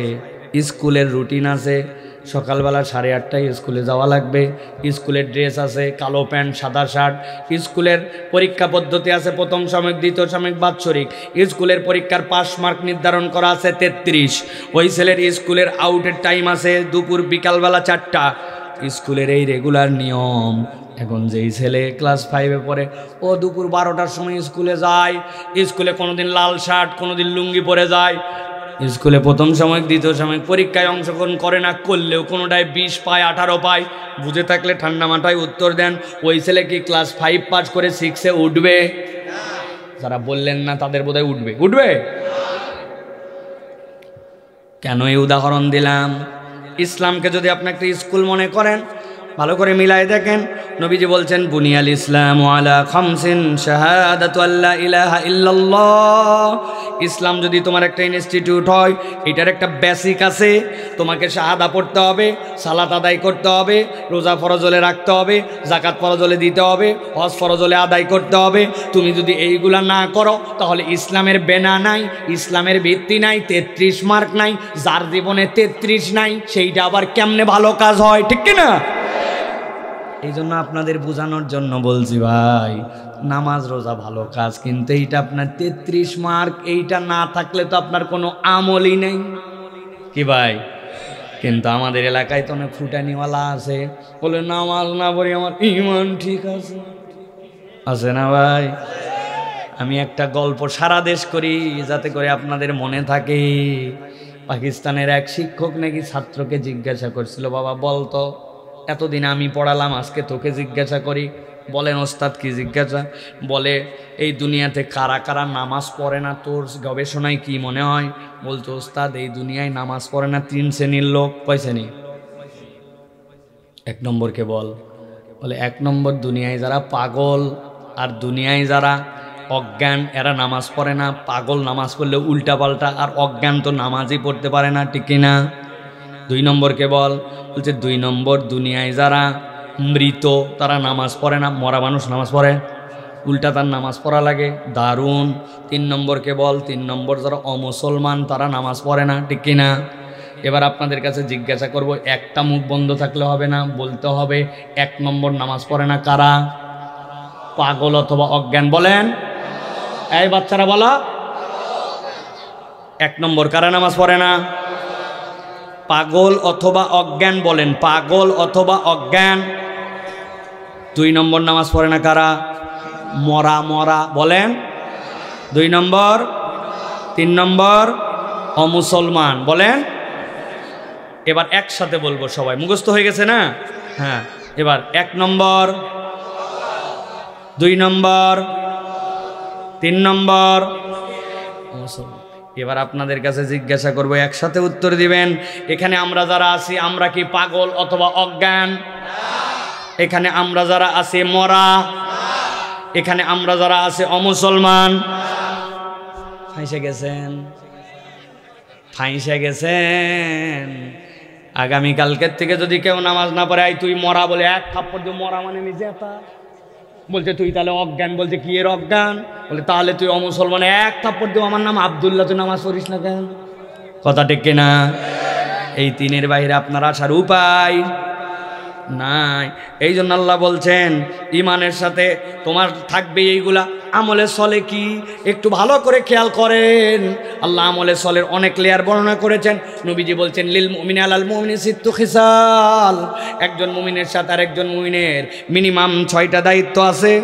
স্কুলের রুটিন আছে, সকালবেলা 8:30টায় স্কুলে যাওয়া লাগবে, স্কুলের ড্রেস আছে কালো প্যান্ট সাদা শার্ট, স্কুলের পরীক্ষা পদ্ধতি আছে প্রথম সাময়িক দ্বিতীয় সাময়িক বাৎসরিক, স্কুলের পরীক্ষার পাস মার্ক নির্ধারণ করা আছে 33। ওই ছেলের স্কুলের আউটের টাইম আছে দুপুর বিকালবেলা 4টা। স্কুলের এই রেগুলার নিয়ম। এখন যেই ছেলে ক্লাস 5-এ পড়ে ও দুপুর 12টার সময় স্কুলে যায়, স্কুলে কোনোদিন লাল শার্ট কোনোদিন লুঙ্গি পরে যায়, স্কুলে প্রথম সাময়িক দ্বিতীয় সাময়িক পরীক্ষায় অংশগ্রহণ করে না, করলেও কোনোটায় 20 পায় 18 পায়। বুঝে থাকলে ঠান্ডা মাথায় উত্তর দেন, ওই ছেলে কি ক্লাস 5 পাস করে 6-এ উঠবে? যারা বললেন না তাদের বোধহয় উঠবে। উঠবে কেন? এই উদাহরণ দিলাম। ইসলামকে যদি আপনি একটা স্কুল মনে করেন, ভালো করে মিলাই দেখেন, নবীজি বলছেন বুনিয়াল ইসলাম আলা খামসিন শাহাদাতু আল্লা ইলাহা ইল্লাল্লাহ। ইসলাম যদি তোমার একটা ইনস্টিটিউট হয়, এটার একটা বেসিক আছে। তোমাকে শাহাদা পড়তে হবে, সালাত আদায় করতে হবে, রোজা ফরজ হলে রাখতে হবে, যাকাত ফরজ হলে দিতে হবে, হজ ফরজ হলে আদায় করতে হবে। তুমি যদি এইগুলা না করো তাহলে ইসলামের বেনা নাই, ইসলামের ভিত্তি নাই, 33 মার্ক নাই। যার জীবনে 33 নাই সেইটা আবার কেমনে ভালো কাজ হয়? ঠিক কিনা? এই জন্য আপনাদের বোঝানোর জন্য বলছি ভাই, নামাজ রোজা ভালো কাজ, কিন্তু এইটা আপনার 33 মার্ক, এইটা না থাকলে তো আপনার কোনো আমলই নেই। কি ভাই? কিন্তু আমাদের এলাকায় তো অনেক ফুটানিওয়ালা আছে, বলে নামাজ না পড়ি আমার ঈমান ঠিক আছে। আছে না ভাই? আমি একটা গল্প সারা দেশ করি যাতে করে আপনাদের মনে থাকে। পাকিস্তানের এক শিক্ষক নাকি ছাত্রকে জিজ্ঞাসা করছিল, বাবা বলতো এতদিন আমি পড়ালাম, আজকে তোকে জিজ্ঞাসা করি। বলেন ওস্তাদ কি জিজ্ঞাসা? বলে এই দুনিয়াতে কারা কারা নামাজ পড়ে না, তোর গবেষণায় কি মনে হয়? বলতো ওস্তাদ এই দুনিয়ায় নামাজ পড়ে না 3 শ্রেণীর লোক। কয় শ্রেণী? 1 নম্বরকে বল। বলে 1 নম্বর দুনিয়ায় যারা পাগল আর দুনিয়ায় যারা অজ্ঞান, এরা নামাজ পড়ে না। পাগল নামাজ পড়লে উল্টা পাল্টা, আর অজ্ঞান তো নামাজই পড়তে পারে না। ঠিক কিনা? 2 নম্বরকে বল। বলছে 2 নম্বর দুনিয়ায় যারা মৃত তারা নামাজ পড়ে না। মরা মানুষ নামাজ পড়ে, উল্টা তার নামাজ পড়া লাগে। দারুণ। 3 নম্বরকে বল। 3 নম্বর যারা অমুসলমান তারা নামাজ পড়ে না। ঠিক কিনা? এবার আপনাদের কাছে জিজ্ঞাসা করব, একটা মুখ বন্ধ থাকলে হবে না, বলতে হবে 1 নম্বর নামাজ পড়ে না কারা? পাগল অথবা অজ্ঞান। বলেন এই বাচ্চারা বলো, 1 নম্বর কারা নামাজ পড়ে না? পাগল অথবা অজ্ঞান বলেন, পাগল অথবা অজ্ঞান। 2 নম্বর নামাজ পড়ে না কারা? মরা মরা বলেন 2 নম্বর। 3 নম্বর অমুসলমান বলেন। এবার একসাথে বলবো, সবাই মুখস্থ হয়ে গেছে না? হ্যাঁ, এবার 1 নম্বর, 2 নম্বর, 3 নম্বর মুসলমান। এবার আপনাদের কাছে জিজ্ঞাসা করব, একসাথে উত্তর দিবেন। এখানে আমরা যারা আছি আমরা কি পাগল অথবা অজ্ঞান? এখানে আমরা যারা আছি মরা? এখানে আমরা যারা আছি অমুসলমান? ফাঁসে গেছেন, ফাঁসে গেছেন। আগামীকালকের থেকে যদি কেউ নামাজ না পড়ে, তুই মরা বলে 1 থাপ্পড় দিয়ে, মরা মানে নিজে বলছে তুই তাহলে অজ্ঞান, বলছে কি এর অজ্ঞান? বলে তাহলে তুই অমুসলমান, 1 থাপ্পড় দিয়ে, আমার নাম আব্দুল্লাহ, তুই নামাজ পড়িস না কেন? কথা ঠিক কিনা? এই 3-এর বাইরে আপনার আসার উপায় নাই। এই জন্য আল্লাহ বলছেন ইমানের সাথে তোমার থাকবে এইগুলা। আমলে সলে কি একটু ভালো করে খেয়াল করেন। আল্লাহ আমলে সলের অনেক লেয়ার বর্ণনা করেছেন। নবীজি বলছেন লিল মুমিনি আলাল মুমিনি সিত্তু খিসাল, একজন মুমিনের সাথে আর একজন মুমিনের মিনিমাম 6টা দায়িত্ব আছে।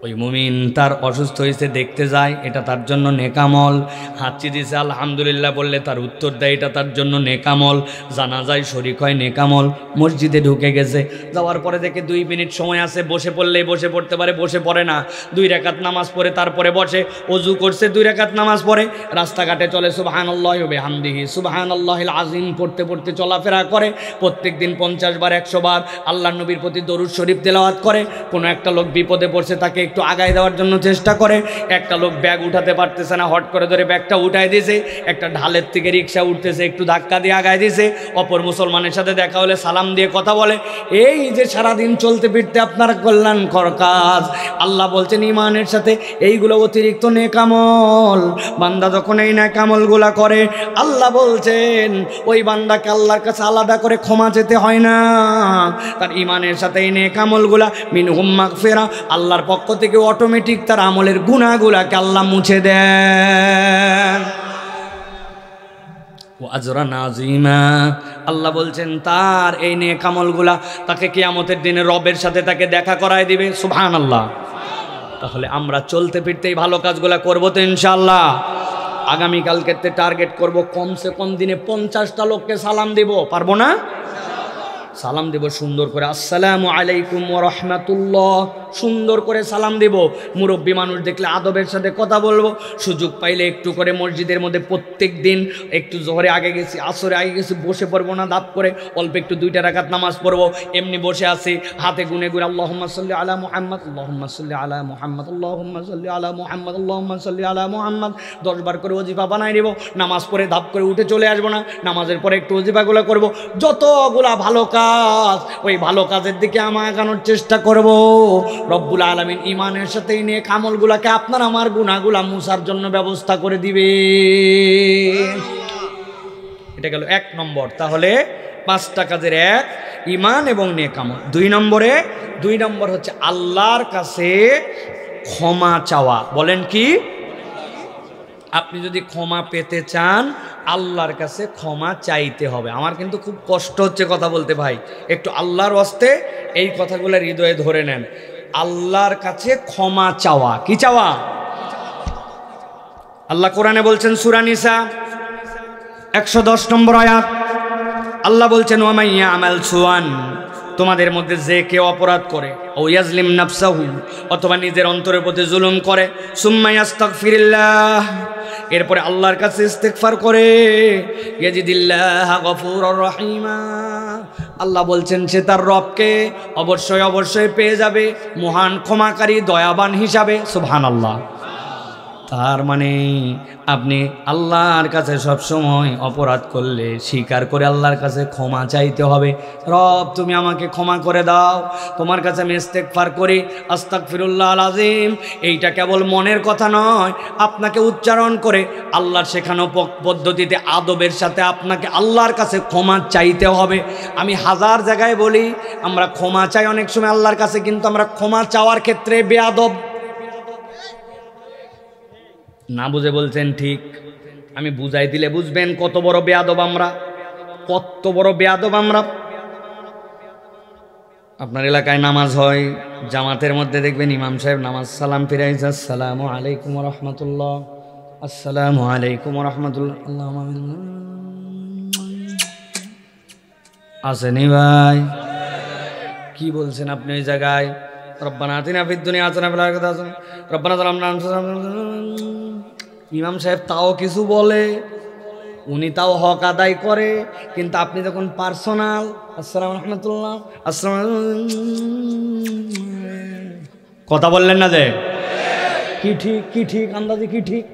ওই মুমিন তার অসুস্থ হয়েছে দেখতে যায়, এটা তার জন্য নেকামল। হাঁচি দিছে আলহামদুলিল্লাহ বললে তার উত্তর দেয়, এটা তার জন্য নেকামল। জানাজায় শরীক হয় নেকামল। মসজিদে ঢুকে গেছে, যাওয়ার পরে দেখে 2 মিনিট সময় আছে, বসে পড়লেই বসে পড়তে পারে, বসে পড়ে না। 2 রাকাত নামাজ পড়ে তারপরে বসে, অজু করছে, 2 রাকাত নামাজ পড়ে, রাস্তাঘাটে চলে সুবহানাল্লাহি ওয়া বিহামদিহি সুবহানাল্লাহিল আযীম পড়তে পড়তে চলাফেরা করে। প্রত্যেক দিন 50 বার 100 বার আল্লাহর নবীর প্রতি দরুদ শরীফ তেলাওয়াত করে। কোনো একটা লোক বিপদে পড়ছে, তাকে একটু আগায় দেওয়ার জন্য চেষ্টা করে। একটা লোক ব্যাগ উঠাতে পারতেছে না, হট করে ধরে ব্যাগটা উঠায় দিয়েছে। একটা ঢালের থেকে রিক্সা উঠতেছে, একটু ধাক্কা দিয়ে আগায় দিয়েছে। অপর মুসলমানের সাথে দেখা হলে সালাম দিয়ে কথা বলে। এই যে সারাদিন চলতে ফিরতে আপনার কল্যাণকর কাজ। আল্লাহ বলছেন ইমানের সাথে এইগুলো অতিরিক্ত নেকামল। বান্দা যখন এই নেকামলগুলা করে, আল্লাহ বলছেন ওই বান্দাকে আল্লাহর কাছে আলাদা করে ক্ষমা চেতে হয় না। তার ইমানের সাথে এই নেকামলগুলা মিনহুম মাগফিরা, আল্লাহর পক্ষ থেকে অটোমেটিক তার আমলের গুনাহগুলাকে আল্লাহ মুছে দেন। আজরান আযীমা, আল্লাহ বলছেন তার এই নেক আমলগুলা তাকে কিয়ামতের দিনে রবের সাথে তাকে দেখা করায় দিবে। সুবহানাল্লাহ। তাহলে আমরা চলতে ফিরতেই ভালো কাজগুলা করবো তো ইনশাআল্লাহ। আগামীকালকে টার্গেট করব কমসে কম দিনে 50টা লোককে সালাম দিব। পারবো না? সালাম দেব সুন্দর করে, আসসালামু আলাইকুম ওয়া রাহমাতুল্লাহ, সুন্দর করে সালাম দেব। মুরব্বী মানুষ দেখলে আদবের সাথে কথা বলবো। সুযোগ পাইলে একটু করে মসজিদের মধ্যে প্রত্যেক দিন একটু জোহরে আগে গেছি, আসরে আগে গেছি, বসে পড়বো না দাপ করে, অল্প একটু 2টা রাকাত নামাজ পড়বো। এমনি বসে আছি, হাতে গুনে গুনে আল্লাহুম্মা সাল্লি আলা মুহাম্মদ, আল্লাহুম্মা সাল্লি আলা মুহাম্মদ, আল্লাহুম্মা সাল্লি আলা মুহাম্মদ, আল্লাহুম্মা সাল্লি আলা মুহাম্মদ 10 বার করে ওজিফা বানাই নেব। নামাজ পড়ে ধাপ করে উঠে চলে আসবো না, নামাজের পরে একটু ওজিফাগুলো করবো। যতগুলা ভালো কাজ, ওই ভালো কাজের দিকে আমার আগানোর চেষ্টা করব। রব্বুল আলামিন ইমানের সাথে নেক আমলগুলাকে আপনার আমার গুনাহগুলা মুছার জন্য ব্যবস্থা করে দিবে। এটা গেল 1 নম্বর। তাহলে 5টা কাজের 1 ইমান এবং নেক আমল। 2 নম্বর হচ্ছে আল্লাহর কাছে ক্ষমা চাওয়া। বলেন কি? আপনি যদি ক্ষমা পেতে চান, আল্লাহর কাছে ক্ষমা চাইতে হবে। আমার কিন্তু খুব কষ্ট হচ্ছে কথা বলতে ভাই, একটু আল্লাহর ওয়াস্তে এই কথাগুলো হৃদয়ে ধরে নেন। আল্লাহর কাছে ক্ষমা চাওয়া। কি চাওয়া? আল্লাহ কোরআনে বলছেন সূরা নিসা 110 নম্বর আয়াত, আল্লাহ বলছেন ওয়া মান ইয়ামাল সুআন, তোমাদের মধ্যে যে কেউ অপরাধ করে, ও ইয়াজলিম নাফসাহু, অথবা নিজের অন্তরের প্রতি জুলুম করে, সুম্মা ইয়াস্তাগফিরিল্লাহ, এরপরে আল্লাহর কাছে ইস্তেগফার করে, ইয়াজিদিল্লাহ গফুরুর রহিমা, আল্লাহ বলছেন সে তার রবকে অবশ্যই পেয়ে যাবে মহান ক্ষমাকারী দয়াবান হিসাবে। সুবহানাল্লাহ। তার মানে আপনি আল্লাহর কাছে সবসময় অপরাধ করলে স্বীকার করে আল্লাহর কাছে ক্ষমা চাইতে হবে। রব তুমি আমাকে ক্ষমা করে দাও, তোমার কাছে আমি ইস্তেগফার করি, আস্তাগফিরুল্লাহল আযীম। এইটা কেবল মনের কথা নয়, আপনাকে উচ্চারণ করে আল্লাহর শেখানো পদ্ধতিতে আদবের সাথে আপনাকে আল্লাহর কাছে ক্ষমা চাইতে হবে। আমি 1000 জায়গায় বলি আমরা ক্ষমা চাই অনেক সময় আল্লাহর কাছে, কিন্তু আমরা ক্ষমা চাওয়ার ক্ষেত্রে বেয়াদব। না বুঝে বলছেন ঠিক, আমি বুঝাই দিলে বুঝবেন কত বড় বেয়াদব আমরা, কত বড় বেয়াদব আমরা। আপনার এলাকায় নামাজ হয়, জামাতের মধ্যে দেখবেন ইমাম সাহেব নামাজ সালাম ফিরাইছে, আসসালামু আলাইকুম ওয়া রাহমাতুল্লাহ, আসসালামু আলাইকুম ওয়া রাহমাতুল্লাহ, আল্লাহুম্মা আমিন। আসেনি ভাই? কি বলছেন আপনি ওই জায়গায়? রব্বানা আতিনা ফিদ দুনিয়া হাসানাহ ওয়া ফিল আখিরাতি হাসানাহ রব্বানা যালামনা আনফুসানা। ইমাম সাহেব তাও কিছু বলে, উনি তাও হক আদায় করে, কিন্তু আপনি যখন পার্সোনাল আসসালামু রাহমাতুল্লাহ আসসালামু, কথা বললেন না যে কি ঠিক কি ঠিক, আন্দাজে কি ঠিক?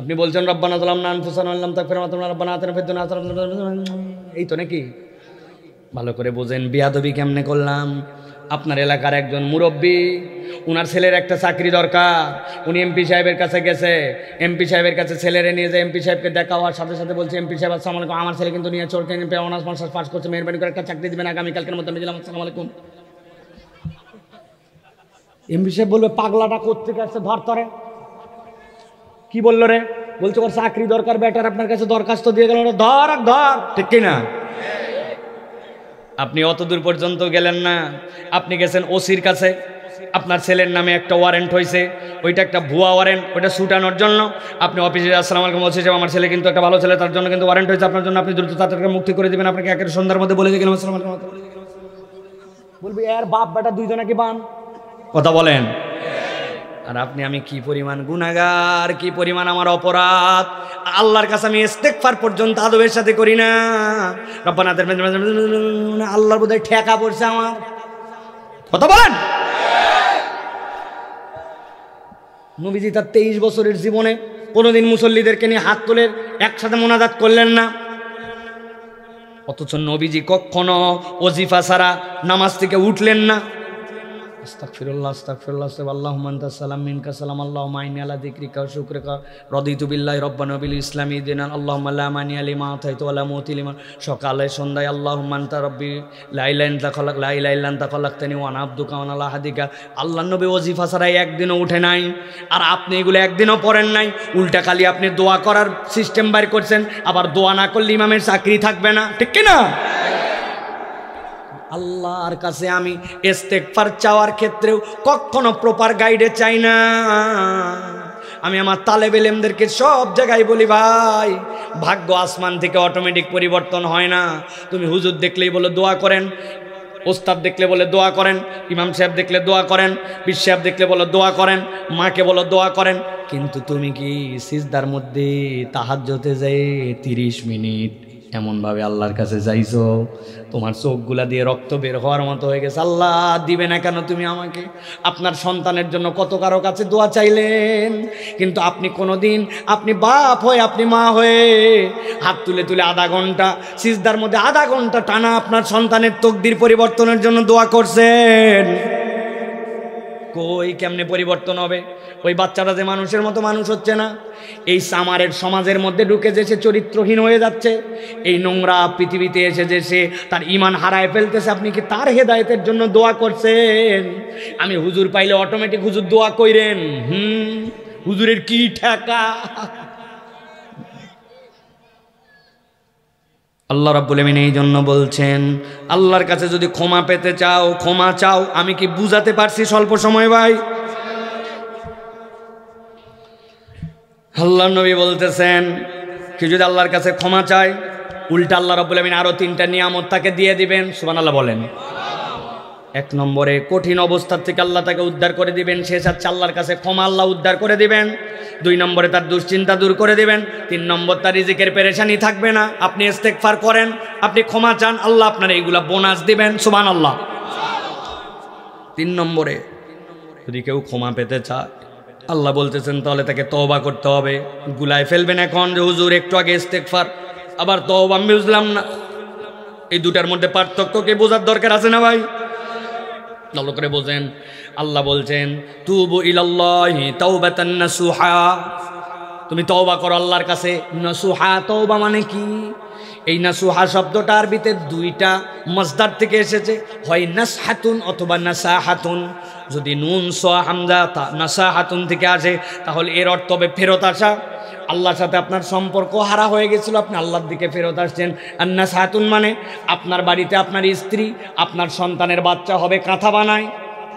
আপনি বলছেন রব্বানা যালামনা আনফুসানা ওয়া লাম তাগফির লানা রব্বানা আতিনা ফিদ দুনিয়া হাসানাহ, এই তো নাকি? ভালো করে বোঝেন বিয়াদবি কেমনে করলাম। আপনার এলাকার একজন মুরব্বী, উনার ছেলের একটা চাকরি দরকার, উনি এমপি সাহেবের কাছে গেছে, এমপি সাহেবের কাছে ছেলেরে নিয়ে যায়, এমপি সাহেবকে দেখা হওয়ার সাথে সাথে বলছে, এমপি সাহেব আসসালামু আলাইকুম, আমার ছেলে কিন্তু নিয়ে চোরকে অনার্স মাস্টার্স পাস করছে, মেহরবানি করে একটা চাকরি দিবেন, আগামীকালকের মধ্যে দিলাম, আসসালামু আলাইকুম। এমপি সাহেব বলবে পাগলাটা কোত্থেকে আসছে, ধর তরে। কি বললো রে? বলছে ওর চাকরি দরকার, বেটার আপনার কাছে দরখাস্ত দিয়ে গেল, ধর ধর, ঠিক কিনা? আপনি অত দূর পর্যন্ত গেলেন না, আপনি গেছেন ওসির কাছে, আপনার ছেলের নামে একটা ওয়ারেন্ট হয়েছে, ওইটা একটা ভুয়া ওয়ারেন্ট, ওইটা ছুটানোর জন্য আপনি অফিসে আসসালামু আলাইকুম বলছে যে আমার ছেলে কিন্তু একটা ভালো ছেলে, তার জন্য কিন্তু ওয়ারেন্ট হয়েছে আপনার জন্য, আপনি দ্রুত তাদেরকে মুক্তি করে দেবেন, আপনাকে একের সন্ধ্যার মধ্যে বলে দিয়ে গেলাম আসসালামু আলাইকুম। বলবি এর বাপ বেটা দুইজনে কি বান, কথা বলেন। আর আপনি আমি কি পরিমাণ গুনাহগার, কি পরিমাণ আমার অপরাধ, আল্লাহর কাছে আমি ইস্তেগফার পর্যন্ত আদবের সাথে করি না। রব্বানা আল্লাহর বোধহয় ঠেকা পড়ছে আমার, কথা বলেন। নবীজি তার 23 বছরের জীবনে কোনোদিন মুসল্লিদেরকে নিয়ে হাত তুলে একসাথে মোনাজাত করলেন না, অথচ নবীজি কখনো ওজিফা ছাড়া নামাজ থেকে উঠলেন না। আস্তাগফিরুল্লাহ আস্তাগফিরুল্লাহ আল্লাহুম্মা আনতাস সালাম মিনকা সালাম আল্লাহুম্মা ইন্নী আলা যিকরিকা ওয়া শুকরিকা রাদিতু বিল্লাহি রাব্বান ওয়া বিল ইসলামি দীনান আল্লাহুম্মা লা মানিয়া লিমা আতাইতা ওয়া লা মুতি লিমা। সকালে সন্ধ্যায় আল্লাহুম্মা আনতা রাব্বি লা ইলাহা ইল্লা খালাক লা ইলাহা ইল্লা আনতা খালাকতানি ওয়া আনা আবদুকা ওয়া আলা আহদিকা। আল্লাহর নবী ওজিফা ছাড়া একদিনও উঠে নাই, আর আপনি এগুলো একদিনও পড়েন নাই, উল্টা খালি আপনি দোয়া করার সিস্টেম বাইর করছেন, আবার দোয়া না করলে ইমামের চাকরি থাকবে না, ঠিক কি না? আল্লাহর কাছে আমি ইস্তেগফার চাওয়ার ক্ষেত্রেও কখনো প্রপার গাইডে চাই না। আমি আমার তালেবে ইলমদেরকে সব জায়গায় বলি, ভাই ভাগ্য আসমান থেকে অটোমেটিক পরিবর্তন হয় না। তুমি হুজুর দেখলেই বলো দোয়া করেন, ওস্তাদ দেখলে বলে দোয়া করেন, ইমাম সাহেব দেখলে দোয়া করেন, পীর সাহেব দেখলে বলো দোয়া করেন, মাকে বলো দোয়া করেন, কিন্তু তুমি কি সিজদার মধ্যে তাহাজ্জুদে যাই 30 মিনিট এমনভাবে আল্লাহর কাছে যাইছো তোমার চোখগুলা দিয়ে রক্ত বের হওয়ার মতো হয়ে গেছে? আল্লাহ দিবে না কেন তুমি আমাকে? আপনার সন্তানের জন্য কত কারো কাছে দোয়া চাইলেন, কিন্তু আপনি কোনোদিন আপনি বাপ হয়ে আপনি মা হয়ে হাত তুলে তুলে আধা ঘন্টা সিজদার মধ্যে আধা ঘন্টা টানা আপনার সন্তানের তকদির পরিবর্তনের জন্য দোয়া করছেন? কই কেমনে পরিবর্তন হবে? ওই বাচ্চাটা যে মানুষের মতো মানুষ হচ্ছে না, এই সামারের সমাজের মধ্যে ঢুকে যে সে চরিত্রহীন হয়ে যাচ্ছে, এই নোংরা পৃথিবীতে এসে যে সে তার ঈমান হারায় ফেলতেছে, আপনি কি তার হেদায়েতের জন্য দোয়া করছেন? আমি হুজুর পাইলে অটোমেটিক হুজুর দোয়া কইরেন, হুজুরের কি ঠেকা? আল্লাহ রাব্বুল আমিন এই জন্য বলছেন, আল্লাহর কাছে যদি ক্ষমা পেতে চাও ক্ষমা চাও। আমি কি বুঝাতে পারছি স্বল্প সময় ভাই? আল্লাহর নবী বলতেছেন কি যদি আল্লাহর কাছে ক্ষমা চায়, উল্টা আল্লাহ রাব্বুল আমিন আরো 3টা নিয়ামত তাকে দিয়ে দিবেন। সুবহানাল্লাহ বলেন। 1 নম্বরে কঠিন অবস্থার থেকে আল্লাহ তাকে উদ্ধার করে দিবেন, সে চাচ্ছে আল্লাহর কাছে ক্ষমা, আল্লাহ উদ্ধার করে দিবেন। 2 নম্বরে তার দুশ্চিন্তা দূর করে দিবেন। 3 নম্বর তার রিজিকের পেরেশানি থাকবে না। আপনি ইস্তেগফার করেন, আপনি ক্ষমা চান, আল্লাহ আপনার এইগুলা বোনাস দিবেন। সুবহানাল্লাহ। 3 নম্বরে যদি কেউ ক্ষমা পেতে চায়, আল্লাহ বলতেছেন তাহলে তাকে তওবা করতে হবে। গুলায় ফেলবেন এখন যে হুজুর একটু আগে ইস্তেগফার, আবার তওবা আমি বুঝলাম না। এই দুটার মধ্যে পার্থক্য কি বোঝার দরকার আছে না ভাই? ভালো করে বোঝেন। আল্লাহ বলছেন তুবু ইলাল্লাহি তাওবাতান নাসুহা, তুমি তওবা করো আল্লাহর কাছে। নাসুহা তওবা মানে কি? এই নাসুহা শব্দটা আরবিতে 2টা মসদার থেকে এসেছে, হয় নাসহাতুন অথবা নাসাহাতুন। যদি নুন স হামজা নাসাহাতুন থেকে আসে তাহলে এর অর্থ হবে ফেরত আসা, আল্লাহর সাথে আপনার সম্পর্ক হারা হয়ে গেছিল, আপনি আল্লাহর দিকে ফেরত আসছেন। আন্নাসাতুন মানে আপনার বাড়িতে আপনার স্ত্রী আপনার সন্তানের বাচ্চা হবে কাঁথা বানায়,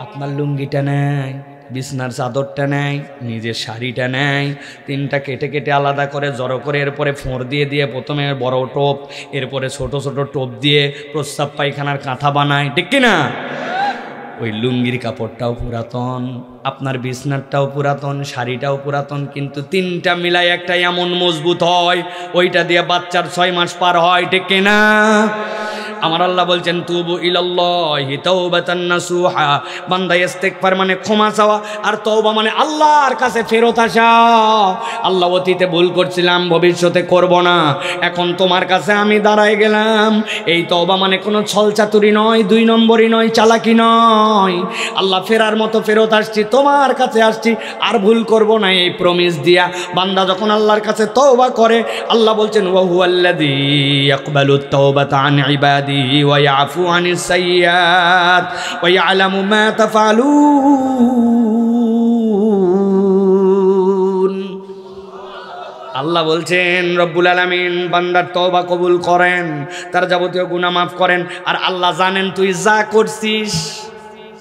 আপনার লুঙ্গিটা নেয়, বিছনার চাদরটা নেয়, নিজের শাড়িটা নেয়, তিনটা কেটে কেটে আলাদা করে জড়ো করে এরপরে ফোঁড় দিয়ে দিয়ে প্রথমে বড় টোপ, এরপরে ছোট ছোট টোপ দিয়ে প্রস্রাব পায়খানার কাঁথা বানায়, ঠিক কিনা? ওই লুঙ্গির কাপড়টাও পুরাতন, আপনার বিছনারটাও পুরাতন, শাড়িটাও পুরাতন, কিন্তু তিনটা মিলাই একটা এমন মজবুত হয় ওইটা দিয়ে বাচ্চার 6 মাস পার হয়, ঠিক কিনা? আমার আল্লাহ বলছেন তুবু ইলাল্লাহি তাওবাতান নাসুহা, বান্দা ইস্তিগফার মানে ক্ষমা চাওয়া, আর তওবা মানে আল্লাহর কাছে ফেরত আসা। আল্লাহ অতীতে ভুল করছিলাম, ভবিষ্যতে করব না, এখন তোমার কাছে আমি দাঁড়ায় গেলাম। এই তওবা মানে কোনো ছলচাতুরি নয়, 2 নম্বরই নয়, চালাকি নয়। আল্লাহ ফেরার মতো ফেরত আসছি, তোমার কাছে আসছি, আর ভুল করব না, এই প্রমিস দিয়া বান্দা যখন আল্লাহর কাছে তওবা করে, আল্লাহ বলছেন ওয়া হুয়াল্লাযী ইয়াকবালুত তাওবাতা আন ইবাদি ويعفو عن السيئات ويعلم ما تفعلون। আল্লাহ বলছেন রব্বুল আলামিন বান্দার তওবা কবুল করেন, তার যাবতীয় গুনাহ মাফ করেন, আর আল্লাহ জানেন তুই যা করছিস।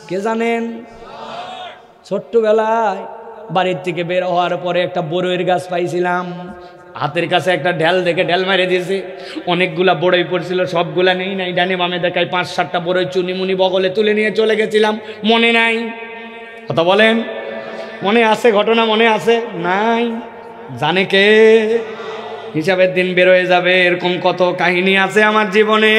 কে জানেন? ছোট্টবেলায় বাড়ির থেকে বের হওয়ার পরে একটা বড়ইয়ের গাছ পাইছিলাম, হাতের কাছে একটা ঢেল দেখে ঢেল মেরে দিয়েছে, অনেকগুলা বড়ই পড়ছিল, সবগুলা নেই নাই, ডানে বামে দেখায় 5-7টা বড়ই চুনিমুনি বগলে তুলে নিয়ে চলে গেছিলাম, মনে নাই? কথা বলেন, মনে আছে? ঘটনা মনে আছে? নাই। জানে কে? হিসাবের দিন বেরোয় যাবে, এরকম কত কাহিনী আছে আমার জীবনে,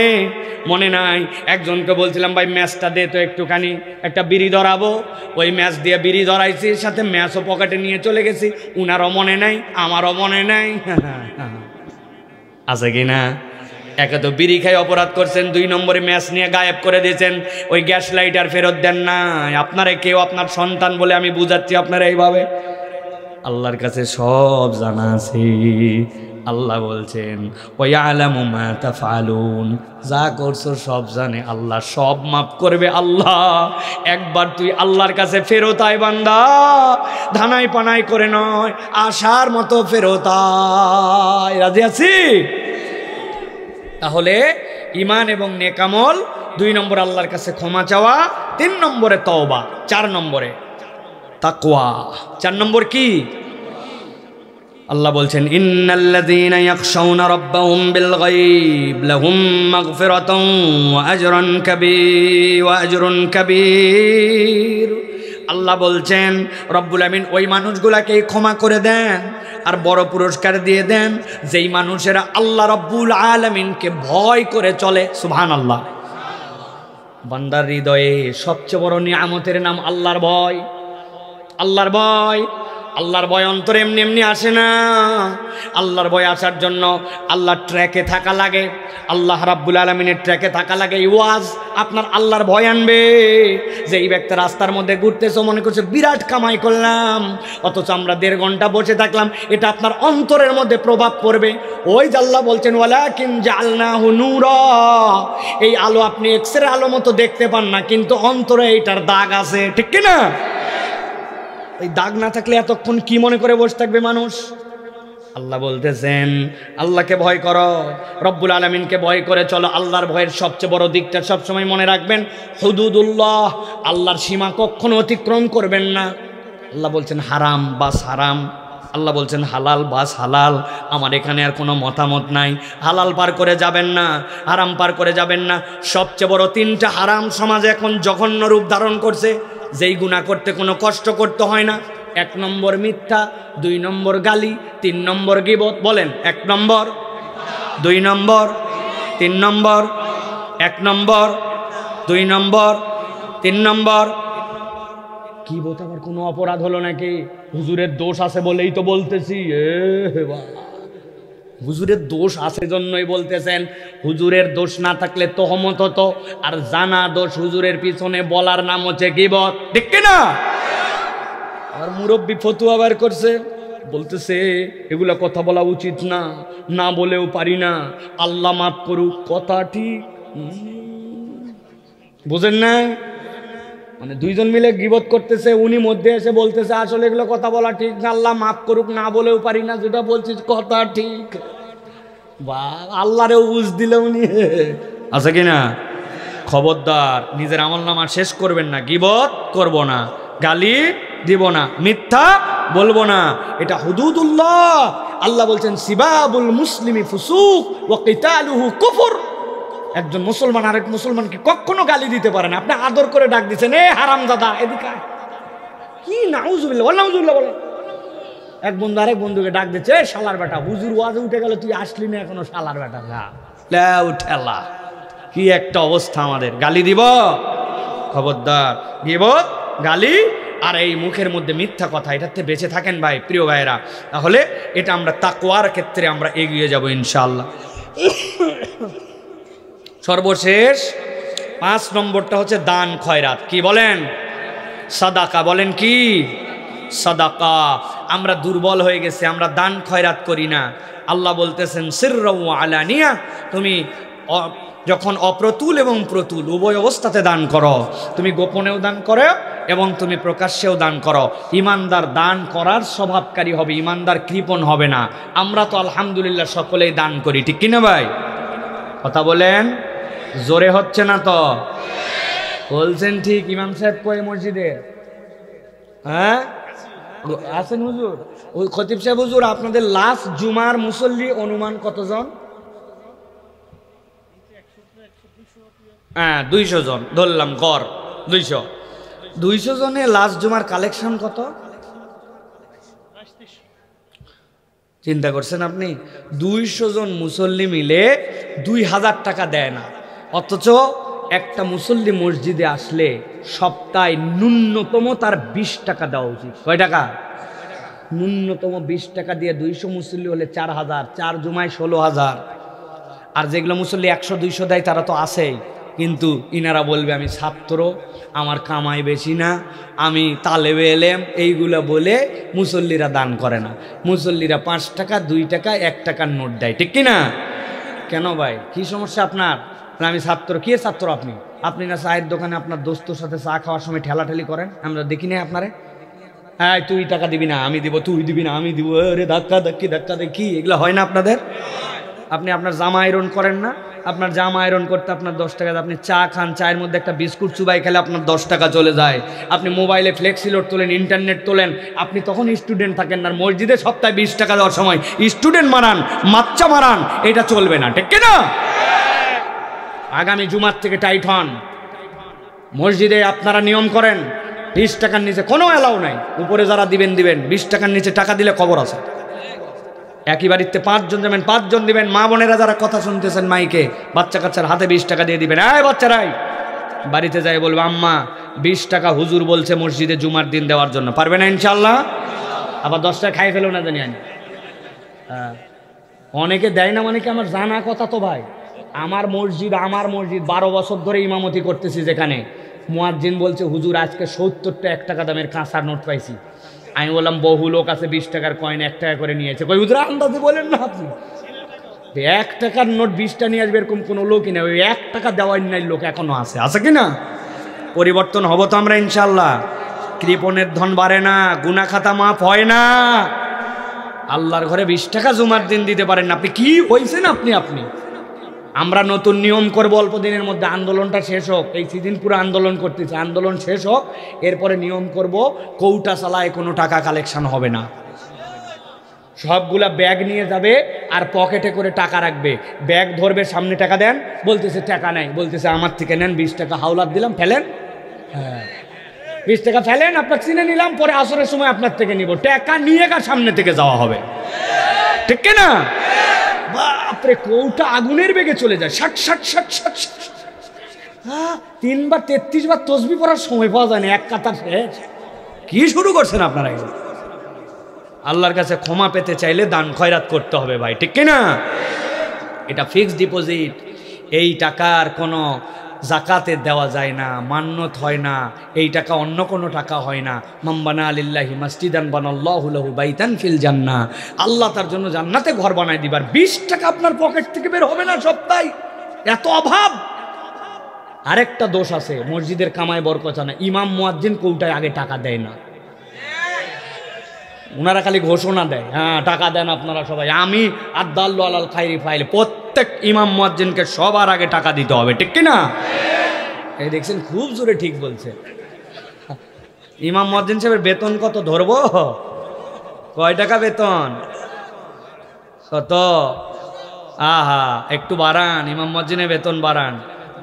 মনে নাই। একজনকে বলছিলাম ভাই ম্যাচটা দে তো একটুখানি, একটা বিড়ি ধরাবো, ওই ম্যাচ দিয়ে বিড়ি ধরাইছি, সাথে ম্যাচও পকেটে নিয়ে চলে গেছি, উনারও মনে নাই, আমারও মনে নাই। আছে কি না? একে তো বিড়ি খাই অপরাধ করছেন, 2 নম্বরে ম্যাচ নিয়ে গায়েব করে দিয়েছেন, ওই গ্যাস লাইটার ফেরত দেন না। আপনারা কেউ আপনার সন্তান বলে আমি বুঝাচ্ছি, আপনারা এইভাবে আল্লাহর কাছে সব জানা আছে। আল্লাহ বলছেন ওয়ায়ালামু মা তাফআলুন, যা করছো সব জানে আল্লাহ, সব মাফ করবে আল্লাহ। একবার তুই আল্লাহর কাছে ফেরত আয় বান্দা, ধানাই পানাই করে নয়, আশার মতো ফেরত আয়। রাজি আছি? তাহলে ঈমান এবং নেক আমল, 2 নম্বর আল্লাহর কাছে ক্ষমা চাওয়া, 3 নম্বরে তওবা, 4 নম্বরে তাকওয়া। 4 নম্বর কি? আল্লাহ বলছেন ইন্নাল্লাযীনা ইয়াখশাউনা রাব্বাহুম বিল গায়ব লাহুম মাগফিরাতুন ওয়া আজরুন কাবীর। আল্লাহ বলছেন রব্বুল আমিন ওই মানুষগুলাকে ক্ষমা করে দেন আর বড় পুরস্কার দিয়ে দেন যেই মানুষেরা আল্লাহ রব্বুল আলামিনকে ভয় করে চলে। সুবহানাল্লাহ। বান্দার হৃদয়ে সবচেয়ে বড় নিয়ামতের নাম আল্লাহর ভয়। আল্লাহর ভয়, আল্লাহর ভয় অন্তরে এমনি এমনি আসে না। আল্লাহর ভয় আসার জন্য আল্লাহর ট্র্যাকে থাকা লাগে, আল্লাহ রাব্বুল আলামিনের ট্র্যাকে থাকা লাগে। এই ওয়াজ আপনার আল্লাহর ভয় আনবে। যে এই ব্যক্তি রাস্তার মধ্যে ঘুরতেছে, মনে করছে বিরাট কামাই করলাম, অথচ আমরা 1.5 ঘন্টা বসে থাকলাম, এটা আপনার অন্তরের মধ্যে প্রভাব পড়বে। ওই যে আল্লাহ বলছেন ওয়ালাকিন জাআলনাহু নূরা, এই আলো আপনি এক্সের আলো মতো দেখতে পান না, কিন্তু অন্তরে এইটার দাগ আছে, ঠিক কি না? এই দাগ না থাকলে এতক্ষণ কি মনে করে বসে থাকবে মানুষ? আল্লাহ বলতেছেন আল্লাহকে ভয় করো, রব্বুল আলামিনকে ভয় করে চলো। আল্লাহর ভয়ের সবচেয়ে বড় দিকটা সবসময় মনে রাখবেন, হুদুদুল্লাহ, আল্লাহর সীমা কখনো অতিক্রম করবেন না। আল্লাহ বলছেন হারাম বাস হারাম, আল্লাহ বলছেন হালাল বাস হালাল। আমার এখানে আর কোনো মতামত নাই, হালাল পার করে যাবেন না, হারাম পার করে যাবেন না। সবচেয়ে বড় 3টা হারাম সমাজে এখন জঘন্য রূপ ধারণ করছে, যেই গুনাহ করতে কোনো কষ্ট করতে হয় না। 1 নম্বর মিথ্যা, 2 নম্বর গালি, 3 নম্বর গীবত। বলেন 1 নম্বর, 2 নম্বর, 3 নম্বর। 1 নম্বর, 2 নম্বর, 3 নম্বর। গীবত আবার কোনো অপরাধ হলো নাকি? হুজুরের দোষ আছে বলেই তো বলতেছি। হুজুরের দোষ আছে জন্যই বলতেছেন। হুজুরের দোষ না থাকলে তহমত হতো, আর জানা দোষ হুজুরের পিছনে বলার নাম হচ্ছে গীবত, ঠিক কি না? আর মুরব্বী ফতুয়া বার করছে, বলতেছে এগুলা কথা বলা উচিত না, না বলেও পারি না, আল্লাহ মাফ করুক। কথা ঠিক, বুঝেন না? মানে দুইজন মিলে গীবত করতেছে, উনি মধ্যে এসে বলতেছে আসলে এগুলো কথা বলা ঠিক না, আল্লাহ মাফ করুক, না বলেও পারি না, যেটা বলছিস কথা ঠিক। বা আল্লাহরেও বুঝ দিলে উনি আছে কিনা। খবরদার নিজের আমলনামা শেষ করবেন না, গীবত করব না, গালি দিব না, মিথ্যা বলবো না, এটা হুদুদুল্লাহ। আল্লাহ বলছেন সিবাবুল মুসলিমি ফুসুক ওয়া কিতালুহু কুফর। একজন মুসলমান আরেক মুসলমানকে কখনো গালি দিতে পারে না। আপনি আদর করে ডাক দিচ্ছেন, এ হারামজাদা এদিকে আয়, কি নাউজুবিল্লাহ ওয়া নাউজুবিল্লাহ বলে। এক বন্ধু আরেক বন্ধুকে ডাক দিচ্ছে, এ শালার বেটা, হুজুর ওয়াজে উঠে গেল, তুই আসলি না এখনো, শালার বেটা না ঠেলা। কি একটা অবস্থা আমাদের, গালি দিব। খবরদার, গীবত, গালি আর এই মুখের মধ্যে মিথ্যা কথা, এটাতে বেঁচে থাকেন ভাই, প্রিয় ভাইয়েরা। তাহলে এটা আমরা তাকওয়ার ক্ষেত্রে আমরা এগিয়ে যাব ইনশাআল্লাহ। সর্বশেষ 5 নম্বরটা হচ্ছে দান খয়রাত। কি বলেন? সাদাকা। বলেন কি? সাদাকা। আমরা দুর্বল হয়ে গেছি, আমরা দান খয়রাত করি না। আল্লাহ বলতেছেন সিররাও আলানিয়া, তুমি যখন অপ্রতুল এবং প্রতুল উভয় অবস্থাতে দান করো, তুমি গোপনেও দান করো এবং তুমি প্রকাশ্যেও দান করো। ইমানদার দান করার স্বভাবকারী হবে, ইমানদার কৃপণ হবে না। আমরা তো আলহামদুলিল্লাহ সকলেই দান করি, ঠিক কিনা ভাই? কথা বলেন, জোরে হচ্ছে না তো? বলছেন ঠিক। ইমাম সাহেব কই মসজিদে? হ্যাঁ আছেন হুজুর? ওই খতিব সাহেব, হুজুর আপনাদের লাস্ট জুমার মুসল্লি অনুমান কতজন? হ্যাঁ 200 জন ধরলাম, গড় 200 জনে লাস্ট জুমার কালেকশন কত চিন্তা করছেন আপনি? 200 জন মুসল্লি মিলে 2000 টাকা দেয় না, অথচ একটা মুসল্লি মসজিদে আসলে সপ্তাহে ন্যূনতম তার 20 টাকা দেওয়া উচিত। কয় টাকা? ন্যূনতম 20 টাকা দিয়ে 200 মুসল্লি হলে 4000, 4 জুমায় 16000। আর যেগুলো মুসল্লি 100-200 দেয় তারা তো আছেই, কিন্তু ইনারা বলবে আমি ছাত্র, আমার কামাই বেশি না, আমি তালেবে এলেম, এইগুলো বলে মুসল্লিরা দান করে না। মুসল্লিরা 5 টাকা, 2 টাকা, 1 টাকার নোট দেয়, ঠিক কিনা? কেন ভাই, কি সমস্যা আপনার? আমি ছাত্র। কি ছাত্র আপনি? আপনি না চায়ের দোকানে আপনার দোস্তর সাথে চা খাওয়ার সময় ঠেলাঠেলি করেন, আমরা দেখি না আপনারে? হ্যাঁ তুই টাকা দিবি না আমি দিব, তুই দিবি না আমি দিব, রে ধাক্কা দেখি, এগুলো হয় না আপনাদের? আপনি আপনার জামা আয়রন করেন না? আপনার জামা আয়রন করতে আপনার 10 টাকা, আপনি চা খান, চায়ের মধ্যে একটা বিস্কুট চুবাই খেলে আপনার 10 টাকা চলে যায়। আপনি মোবাইলে ফ্লেক্সিলোড তোলেন, ইন্টারনেট তোলেন, আপনি তখন স্টুডেন্ট থাকেন না। মসজিদে সপ্তাহে 20 টাকা দেওয়ার সময় স্টুডেন্ট মারান, বাচ্চা মারান, এটা চলবে না, ঠিক না? আগামী জুমার থেকে টাইট হন। মসজিদে আপনারা নিয়ম করেন 20 টাকার নিচে কোনো অ্যালাউ নাই। উপরে যারা দিবেন 20 টাকার নিচে টাকা দিলে খবর আছে। একই বাড়িতে 5 জন যাবেন, 5 জন দিবেন। মা বোনেরা যারা কথা শুনতেছেন মাইকে, বাচ্চা কাচ্চার হাতে 20 টাকা দিয়ে দিবেন। এই বাচ্চারাই বাড়িতে যাই বলবো আম্মা 20 টাকা হুজুর বলছে মসজিদে জুমার দিন দেওয়ার জন্য, পারবে না ইনশাল্লাহ? আবার 10 টাকা খাই ফেলো না জানি আমি। হ্যাঁ অনেকে দেয় না, মানে কি আমার জানা কথা তো ভাই। আমার মসজিদ 12 বছর ধরে ইমামতি করতেছি, যেখানে মুয়াজ্জিন বলছে হুজুর আজকে 70টা 1 টাকা দামের কাঁসার নোট পাইছি। আমি বললাম বহু লোক আছে 20 টাকার কয়েন 1 টাকা করে নিয়েছে। কই হুজুর আন্দাজে বলেন না আপনি? 1 টাকার নোট 20টা নিয়ে আসবে এরকম কোনো লোকই না। ওই 1 টাকা দেওয়ার নাই লোক এখনো আছে কি না? পরিবর্তন হব তো আমরা ইনশাল্লাহ। কৃপণের ধন বাড়ে না, গুনাহ খাতা মাফ হয় না। আল্লাহর ঘরে 20 টাকা জুমার দিন দিতে পারেন না, আপনি কি হয়েছেন? আপনি আমরা নতুন নিয়ম করব অল্প দিনের মধ্যে। আন্দোলনটা শেষ হোক, এই সিজন পুরো আন্দোলন করতেছে, আন্দোলন শেষ হোক, এরপরে নিয়ম করব কৌটা চালায় কোনো টাকা কালেকশন হবে না। সবগুলা ব্যাগ নিয়ে যাবে আর পকেটে করে টাকা রাখবে। ব্যাগ ধরবে, সামনে টাকা দেন, বলতেছে টাকা নাই, বলতেছে আমার থেকে নেন, 20 টাকা হাওলাত দিলাম, ফেলেন। হ্যাঁ 20 টাকা ফেলেন, আপনার চিনে নিলাম, পরে আসরের সময় আপনার থেকে নিব। টাকা নিয়ে সামনে থেকে যাওয়া হবে, ঠিক না? বাপরে, কৌটা আগুনের বেগে চলে যায়, 60 3 বার 33 বার তসবি পড়ার সময় পাওয়া যায় না, এক কাতার শেষ। কি শুরু করছেন আপনারা? আল্লাহর কাছে ক্ষমা পেতে চাইলে দান খয়রাত করতে হবে ভাই, ঠিক কিনা? এটা ফিক্সড ডিপোজিট, এই টাকার কোনো জাকাতে দেওয়া যায় না, মান্নত হয় না, এই টাকা অন্য কোনো টাকা হয় না। মাম্বানা আলিল্লাহি মাসজিদান বানাল্লাহু লাহু বাইতান ফিল জান্নাহ, আল্লাহ তার জন্য জান্নাতে ঘর বানায় দিবার। 20 টাকা আপনার পকেট থেকে বের হবে না সপ্তাহে, এত অভাব। আরেকটা দোষ আছে, মসজিদের কামায় বরকত না, ইমাম মুয়াজ্জিন কোটায় আগে টাকা দেয় না, ওনারা খালি ঘোষণা দেয়, হ্যাঁ টাকা দেন আপনারা সবাই, আমি আদাল্লু আলাল খাইরি ফাইল, প্রত্যেক ইমাম মুয়াজ্জিনকে সবার আগে টাকা দিতে হবে, ঠিক কি না? এই দেখছেন খুব জোরে ঠিক বলছে। ইমাম মুয়াজ্জিন সাহেবের বেতন কত ধরবো? কয় টাকা বেতন? কত? আহা, একটু বাড়ান, ইমাম মুয়াজ্জিনের বেতন বাড়ান।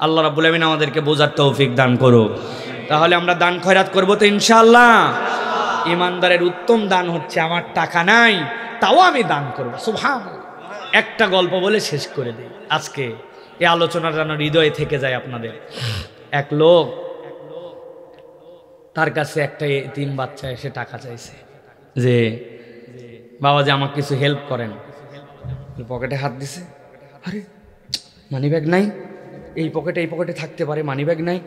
আল্লাহ রাব্বুল আমিন আমাদেরকে বোঝার তৌফিক দান করুক। তাহলে আমরা দান খয়রাত করবো তো ইনশাআল্লাহ। ইমানদারের উত্তম দান হচ্ছে আমার টাকা নাই তাও আমি দান করবো। সুবহানাল্লাহ। একটা গল্প বলে শেষ করে দিই আজকে, এই আলোচনা যেন হৃদয়ে থেকে যায় আপনাদের। এক লোক, তার কাছে একটা এতিম বাচ্চা এসে টাকা চাইছে যে বাবা যে আমাকে কিছু হেল্প করেন। পকেটে হাত দিছে, আরে মানি ব্যাগ নাই, এই পকেটে থাকতে পারে, মানি ব্যাগ নাই।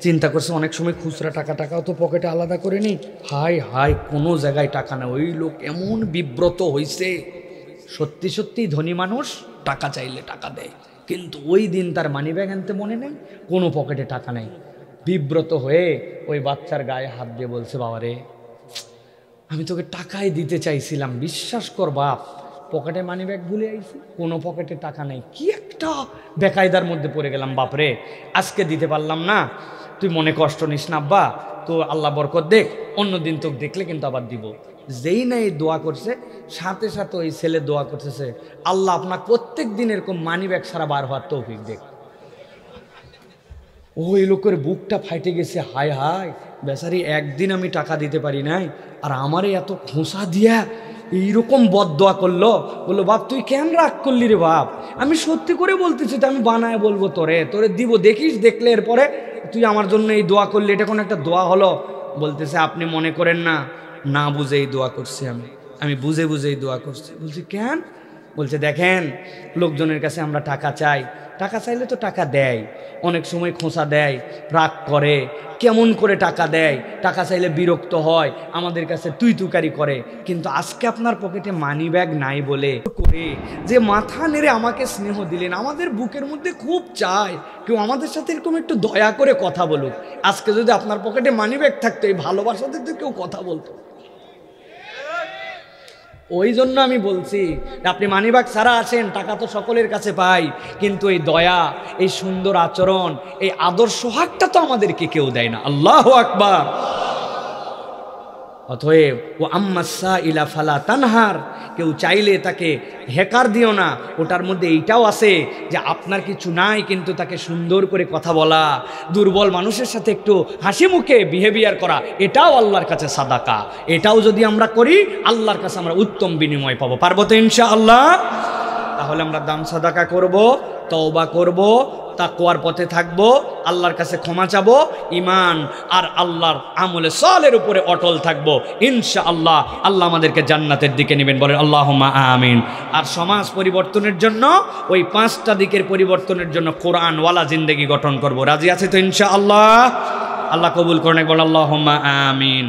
চিন্তা করছে অনেক সময় খুচরা টাকাও তো পকেটে আলাদা করে নি, হাই কোনো জায়গায় টাকা না। ওই লোক এমন বিব্রত হইছে, সত্যি ধনী মানুষ টাকা চাইলে টাকা দেয়, কিন্তু ওই দিন তার মানি ব্যাগ আনতে মনে নেই, কোনো পকেটে টাকা নাই। বিব্রত হয়ে ওই বাচ্চার গায়ে হাত দিয়ে বলছে, বাবা রে আমি তোকে টাকাই দিতে চাইছিলাম, বিশ্বাস কর বাপ, পকেটে মানি ব্যাগ ভুলে আইছি, কোনো পকেটে টাকা নাই, কি একটা বেকায়দার মধ্যে পড়ে গেলাম বাপরে, আজকে দিতে পারলাম না, তুই মনে কষ্ট নিস না আব্বা, তো আল্লাহ বরকত দেখ, অন্যদিন তোকে দেখলে কিন্তু আবার দিব। যেই না এই দোয়া করছে, সাথে সাথে ওই ছেলে দোয়া করতেছে, আল্লাহ আপনার প্রত্যেক দিন এরকম মানি ব্যাগ সারা বার হওয়ার তৌফিক দেখ। ওই লোকের বুকটা ফাইটে গেছে, হায় বেচারি, একদিন আমি টাকা দিতে পারি নাই, আর আমারে এত খোঁসা দিয়া এইরকম বদদোয়া করলো। বললো, বাপ তুই কেন রাগ করলি রে বাপ, আমি সত্যি করে বলতেছি, তো আমি বানায় বলবো তোরে দিব, দেখিস, দেখলে এরপরে তুই আমার জন্য এই দোয়া করলি, এটা কোনো একটা দোয়া হলো? বলতেছে, আপনি মনে করেন না বুঝে এই দোয়া করছি, আমি বুঝে এই দোয়া করছি। বলছি কেন? বলছে দেখেন, লোকজনের কাছে আমরা টাকা চাইলে তো টাকা দেয়, অনেক সময় খোঁচা দেয়, রাগ করে, কেমন করে টাকা দেয়, টাকা চাইলে বিরক্ত হয়, আমাদের কাছে তুই-তুকারি করে, কিন্তু আজকে আপনার পকেটে মানি ব্যাগ নাই বলে করে যে মাথা নেড়ে আমাকে স্নেহ দিলেন, আমাদের বুকের মধ্যে খুব চায় কেউ আমাদের সাথে এরকম একটু দয়া করে কথা বলুক। আজকে যদি আপনার পকেটে মানি ব্যাগ থাকতো, এই ভালোবাসাতে তো কেউ কথা বলতো। ওই জন্য আমি বলছি, আপনি মানিব্যাগ ছাড়া আছেন, টাকা তো সকলের কাছে পাই, কিন্তু এই দয়া, এই সুন্দর আচরণ, এই আদর্শ হাকটা তো আমাদেরকে কেউ দেয় না। আল্লাহু আকবার। অতএব ও আম্মাসা ইলা ফালা তানহার, কেউ চাইলে তাকে হেকার দিও না। ওটার মধ্যে এইটাও আছে যে আপনার কিছু নাই কিন্তু তাকে সুন্দর করে কথা বলা, দুর্বল মানুষের সাথে একটু হাসি মুখে বিহেভিয়ার করা, এটাও আল্লাহর কাছে সাদাকা। এটাও যদি আমরা করি, আল্লাহর কাছে আমরা উত্তম বিনিময় পাবো। পারবো তো ইনশাআল্লাহ? তাহলে আমরা দান সাদাকা করব, তওবা করব, তাকওয়ার পথে থাকবো, আল্লাহর কাছে ক্ষমা চাবো, ঈমান আর আল্লাহর আমলে সালের উপরে অটল থাকবো ইনশাআল্লাহ। আল্লাহ আমাদেরকে জান্নাতের দিকে নেবেন, বলেন আল্লাহুম্মা আমিন। আর সমাজ পরিবর্তনের জন্য, ওই 5টা দিকের পরিবর্তনের জন্য কোরআনওয়ালা জিন্দেগি গঠন করব। রাজি আছে তো ইনশাআল্লাহ? আল্লাহ কবুল করেন, বলেন আল্লাহুম্মা আমিন।